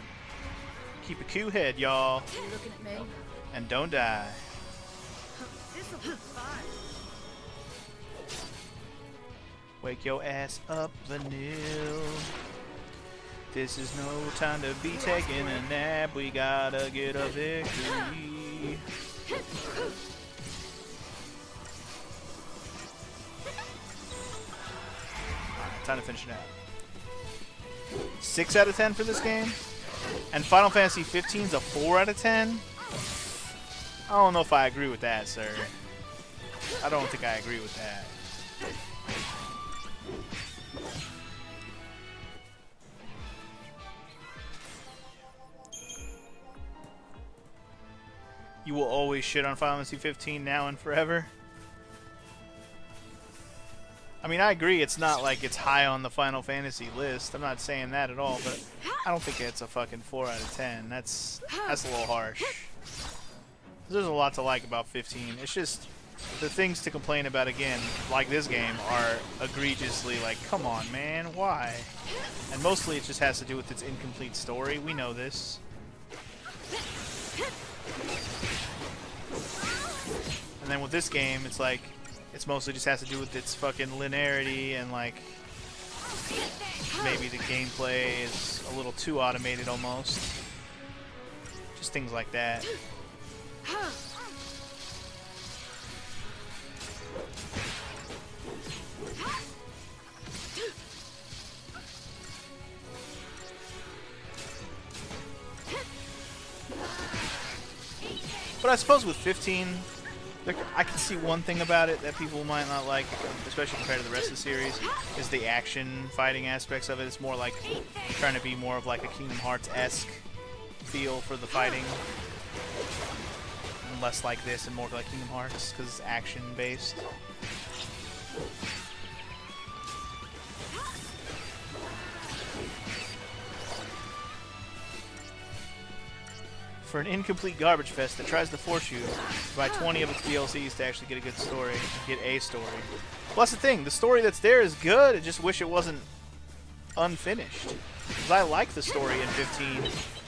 S2: Keep a cool head, y'all.
S3: You looking at me?
S2: And don't die.
S3: This'll be fun.
S2: Wake your ass up, Vanille. This is no time to be taking a nap. We gotta get a victory. Time to finish it out. 6 out of 10 for this game? And Final Fantasy 15 is a 4 out of 10? I don't know if I agree with that, sir. I don't think I agree with that. You will always shit on Final Fantasy 15 now and forever? I mean, I agree it's not like it's high on the Final Fantasy list. I'm not saying that at all, but I don't think it's a fucking 4 out of 10. That's a little harsh. There's a lot to like about 15. It's just the things to complain about again, like this game, are egregiously like, come on, man, why? And mostly it just has to do with its incomplete story. We know this. And then with this game, it's like, it's mostly just has to do with its fucking linearity and like maybe the gameplay is a little too automated almost. Just things like that. But I suppose with 15, I can see one thing about it that people might not like, especially compared to the rest of the series, is the action fighting aspects of it. It's more like trying to be more of like a Kingdom Hearts-esque feel for the fighting. And less like this and more like Kingdom Hearts, because it's action-based. For an incomplete garbage fest that tries to force you to buy 20 of its DLCs to actually get a good story, get a story. Well, that's the thing. The story that's there is good. I just wish it wasn't unfinished. Because I like the story in 15.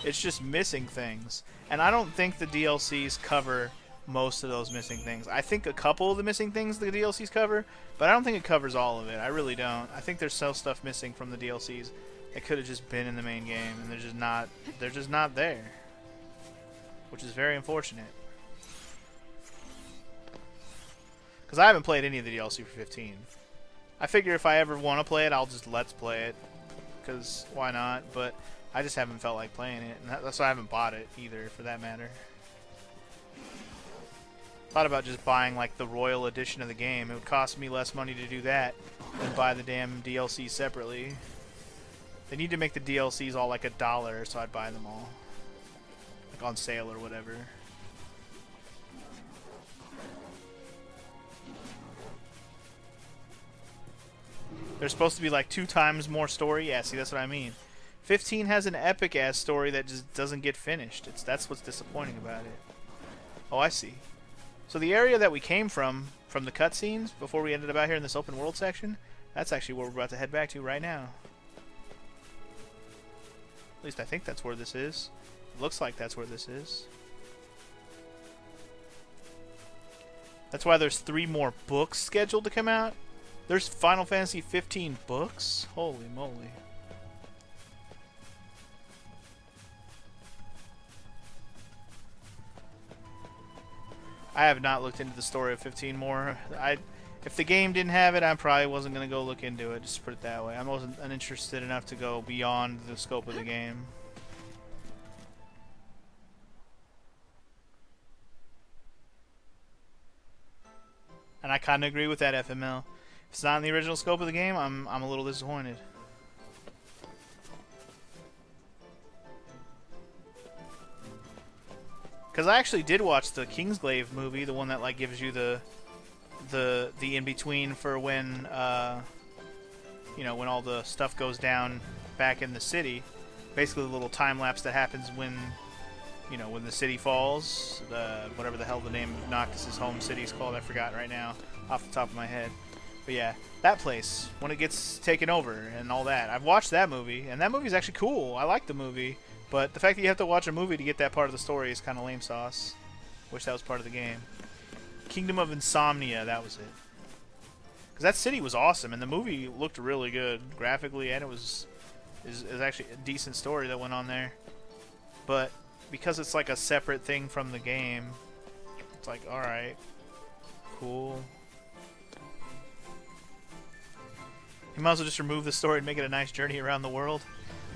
S2: It's just missing things. And I don't think the DLCs cover most of those missing things. I think a couple of the missing things the DLCs cover, but I don't think it covers all of it. I really don't. I think there's some stuff missing from the DLCs that could have just been in the main game, and they're just not there. Which is very unfortunate. Because I haven't played any of the DLC for 15. I figure if I ever want to play it, I'll just let's play it. Because why not? But I just haven't felt like playing it. And that's why I haven't bought it either, for that matter. Thought about just buying like the Royal Edition of the game. It would cost me less money to do that than buy the damn DLC separately. They need to make the DLCs all like $1, so I'd buy them all. On sale or whatever. There's supposed to be like 2 times more story. Yeah, see, that's what I mean. 15 has an epic ass story that just doesn't get finished. That's what's disappointing about it. Oh, I see. So the area that we came from the cutscenes before we ended up out here in this open world section, that's actually where we're about to head back to right now. At least I think that's where this is. Looks like that's where this is. That's why there's 3 more books scheduled to come out. There's Final Fantasy 15 books? Holy moly. I have not looked into the story of 15 more. If the game didn't have it, I probably wasn't going to go look into it, just to put it that way. I wasn't uninterested enough to go beyond the scope of the game. And I kind of agree with that, FML. If it's not in the original scope of the game, I'm a little disappointed. Because I actually did watch the Kingsglaive movie, the one that like gives you the in between for when you know, when all the stuff goes down back in the city. Basically, the little time lapse that happens when, you know, when the city falls. Whatever the hell the name of Noctis's home city is called, I forgot right now off the top of my head. But yeah, that place when it gets taken over and all that. I've watched that movie, and that movie's actually cool. I like the movie. But the fact that you have to watch a movie to get that part of the story is kind of lame sauce. Wish that was part of the game. Kingdom of Insomnia, that was it. Because that city was awesome, and the movie looked really good graphically, and it was actually a decent story that went on there. But because it's like a separate thing from the game, it's like, alright, cool. You might as well just remove the story and make it a nice journey around the world.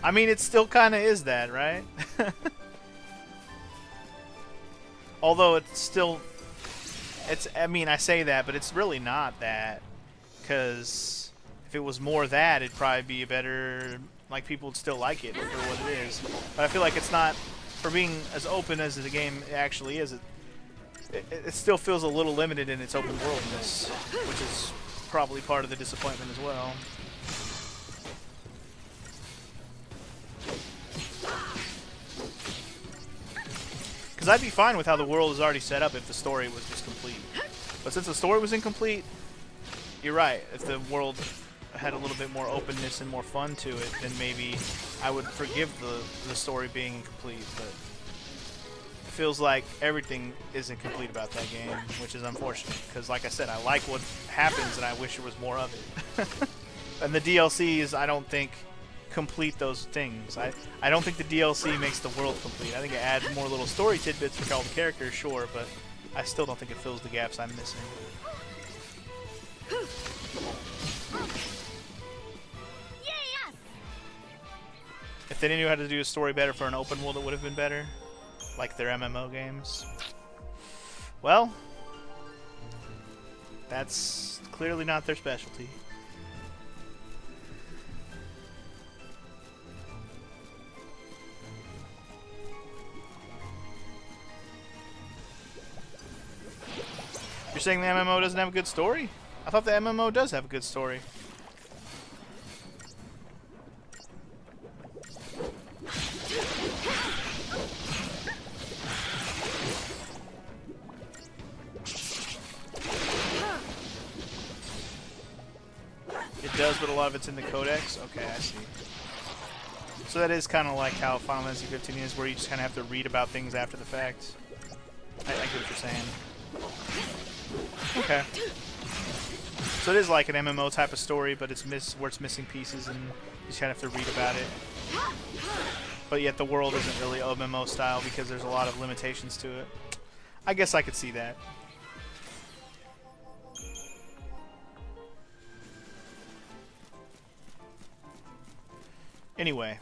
S2: I mean, it still kind of is that, right? Although it's still... I mean, I say that, but it's really not that. Because if it was more that, it'd probably be a better... Like, people would still like it for what it is. But I feel like it's not... For being as open as the game actually is, it still feels a little limited in its open worldness. Which is probably part of the disappointment as well. Because I'd be fine with how the world is already set up if the story was just complete. But since the story was incomplete, you're right. If the world had a little bit more openness and more fun to it, then maybe I would forgive the story being incomplete. But it feels like everything isn't complete about that game, which is unfortunate. Because like I said, I like what happens and I wish there was more of it. And the DLCs, I don't think... complete those things. I don't think the DLC makes the world complete. I think it adds more little story tidbits for all the characters, sure, but I still don't think it fills the gaps I'm missing. If they knew how to do a story better for an open world, it would have been better, like their MMO games. Well, that's clearly not their specialty. You're saying the MMO doesn't have a good story? I thought the MMO does have a good story. It does, but a lot of it's in the codex? Okay, I see. So that is kind of like how Final Fantasy 15 is, where you just kind of have to read about things after the fact. I get what you're saying. Okay. So it is like an MMO type of story, but it's where it's missing pieces and you just kind of have to read about it. But yet the world isn't really MMO style because there's a lot of limitations to it. I guess I could see that. Anyway.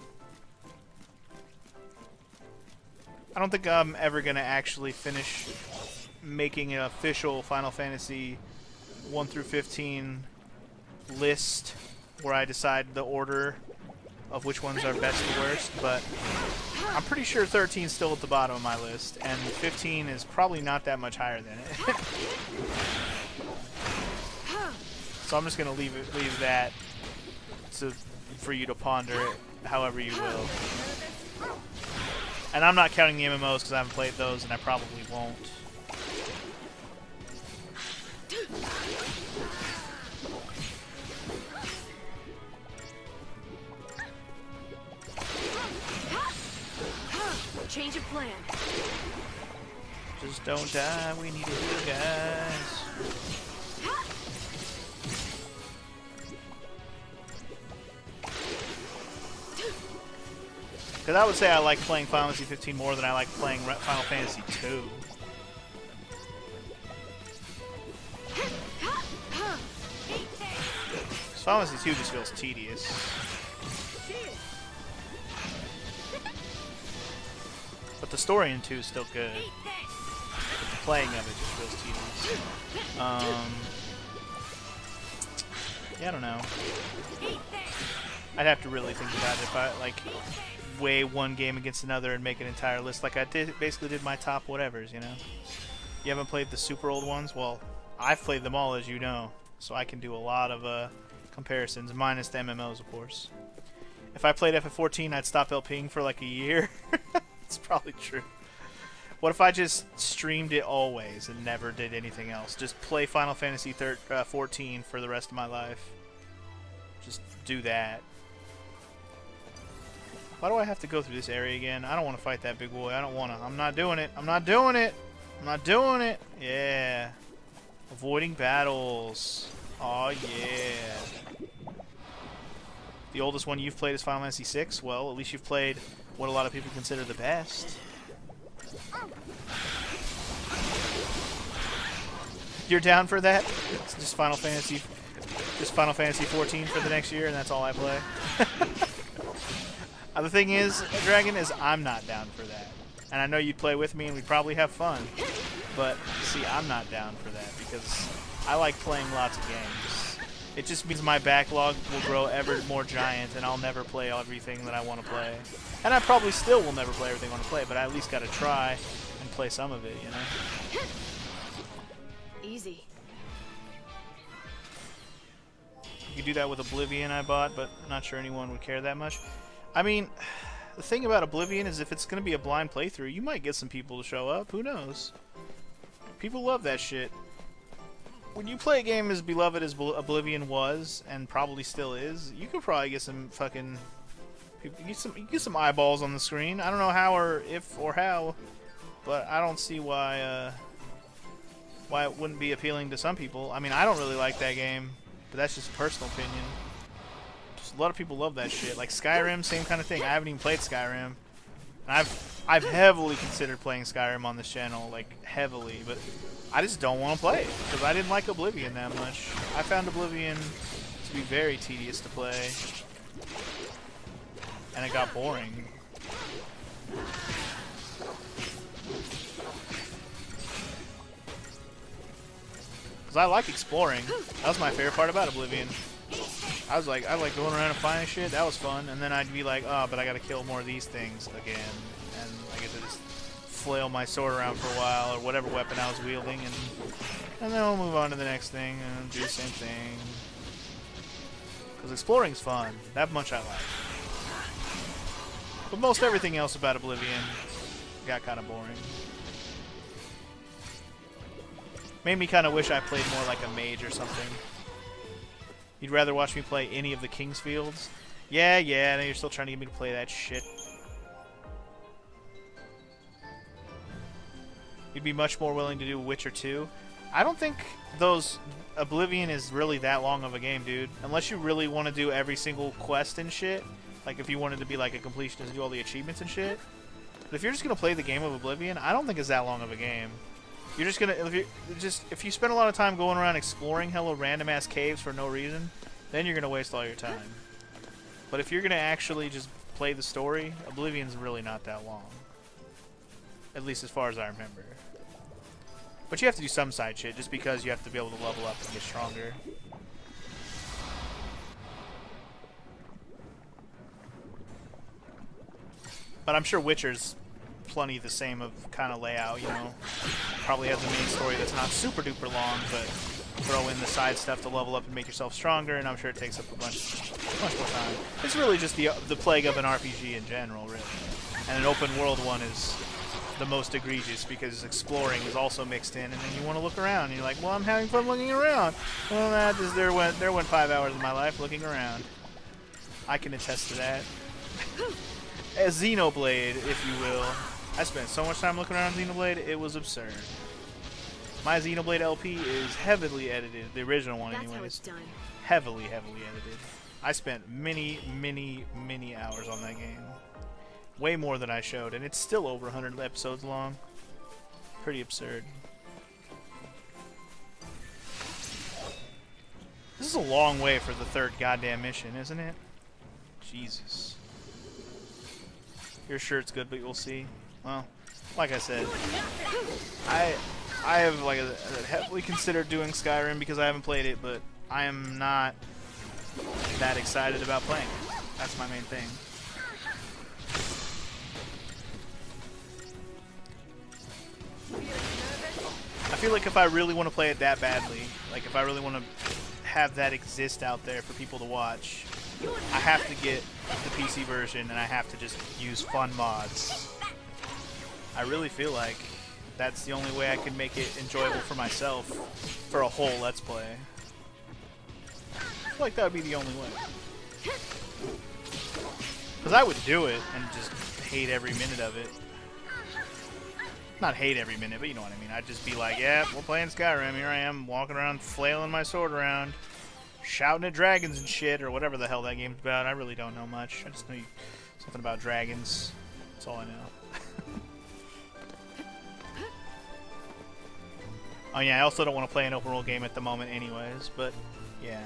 S2: I don't think I'm ever going to actually finish making an official Final Fantasy 1 through 15 list where I decide the order of which ones are best and worst, but I'm pretty sure 13 is still at the bottom of my list, and 15 is probably not that much higher than it. So I'm just going to leave that for you to ponder it however you will. And I'm not counting the MMOs because I haven't played those, and I probably won't.
S4: Change of plan.
S2: Just don't die, we need to heal, guys. Because I would say I like playing Final Fantasy 15 more than I like playing Final Fantasy 2. Final Fantasy 2 just feels tedious. But the story in 2 is still good. But the playing of it just feels tedious. Yeah, I don't know. I'd have to really think about it if I, like, weigh one game against another and make an entire list. Like I basically did my top whatevers, you know? You haven't played the super old ones? Well, I've played them all, as you know. So I can do a lot of comparisons, minus the MMOs, of course. If I played FF14, I'd stop LPing for like a year. It's probably true. What if I just streamed it always and never did anything else? Just play Final Fantasy 14 for the rest of my life. Just do that. Why do I have to go through this area again? I don't want to fight that big boy. I don't want to. I'm not doing it. I'm not doing it. I'm not doing it. Yeah. Avoiding battles. Oh yeah. The oldest one you've played is Final Fantasy VI. Well, at least you've played what a lot of people consider the best. You're down for that? It's just Final Fantasy 14 for the next year, and that's all I play. The thing is, Dragon, is I'm not down for that. And I know you'd play with me and we'd probably have fun. But, see, I'm not down for that because I like playing lots of games. It just means my backlog will grow ever more giant and I'll never play everything that I want to play. And I probably still will never play everything I want to play, but I at least got to try and play some of it, you know?
S4: Easy.
S2: You could do that with Oblivion I bought, but I'm not sure anyone would care that much. I mean, the thing about Oblivion is if it's going to be a blind playthrough, you might get some people to show up. Who knows? People love that shit. When you play a game as beloved as Oblivion was, and probably still is, you could probably get some fucking... You get some eyeballs on the screen. I don't know how or if or how, but I don't see why it wouldn't be appealing to some people. I mean, I don't really like that game, but that's just a personal opinion. A lot of people love that shit. Like Skyrim, same kind of thing. I haven't even played Skyrim. And I've heavily considered playing Skyrim on this channel, like heavily, but I just don't want to play it because I didn't like Oblivion that much. I found Oblivion to be very tedious to play, and it got boring. Because I like exploring. That was my favorite part about Oblivion. I like going around and finding shit. That was fun. And then I'd be like, oh, but I gotta kill more of these things again. And I get to just flail my sword around for a while, or whatever weapon I was wielding, and then we'll move on to the next thing and do the same thing. Because exploring's fun. That much I like. But most everything else about Oblivion got kind of boring. Made me kind of wish I played more like a mage or something. You'd rather watch me play any of the King's Fields? Yeah, I know you're still trying to get me to play that shit. You'd be much more willing to do Witcher 2? I don't think Oblivion is really that long of a game, dude. Unless you really want to do every single quest and shit. Like if you wanted to be like a completionist and do all the achievements and shit. But if you're just going to play the game of Oblivion, I don't think it's that long of a game. You're just gonna if you spend a lot of time going around exploring hella random ass caves for no reason, then you're gonna waste all your time. But if you're gonna actually just play the story, Oblivion's really not that long. At least as far as I remember. But you have to do some side shit just because you have to be able to level up and get stronger. But I'm sure Witcher's plenty the same of kind of layout, you know. Probably has a main story that's not super duper long, but throw in the side stuff to level up and make yourself stronger, and I'm sure it takes up a bunch more time. It's really just the plague of an RPG in general, really. And an open world one is the most egregious because exploring is also mixed in, and then you want to look around, and you're like, well, I'm having fun looking around. Well, there went 5 hours of my life looking around. I can attest to that. A Xenoblade, if you will. I spent so much time looking around Xenoblade, it was absurd. My Xenoblade LP is heavily edited, the original one anyway.
S4: That's how it's done.
S2: Heavily edited. I spent many hours on that game. Way more than I showed, and it's still over 100 episodes long. Pretty absurd. This is a long way for the third goddamn mission, isn't it? Jesus. You're sure it's good, but we'll see. Well, like I said, I have heavily considered doing Skyrim because I haven't played it, but I am not that excited about playing it. That's my main thing. I feel like if I really want to play it that badly, like if I really want to have that exist out there for people to watch, I have to get the PC version and I have to just use fun mods. I really feel like that's the only way I can make it enjoyable for myself for a whole Let's Play. I feel like that would be the only way. Because I would do it and just hate every minute of it. Not hate every minute, but you know what I mean. I'd just be like, yeah, we're playing Skyrim. Here I am, walking around, flailing my sword around, shouting at dragons and shit, or whatever the hell that game's about. I really don't know much. I just know something about dragons. That's all I know. Oh yeah, I also don't want to play an open world game at the moment anyways, but yeah.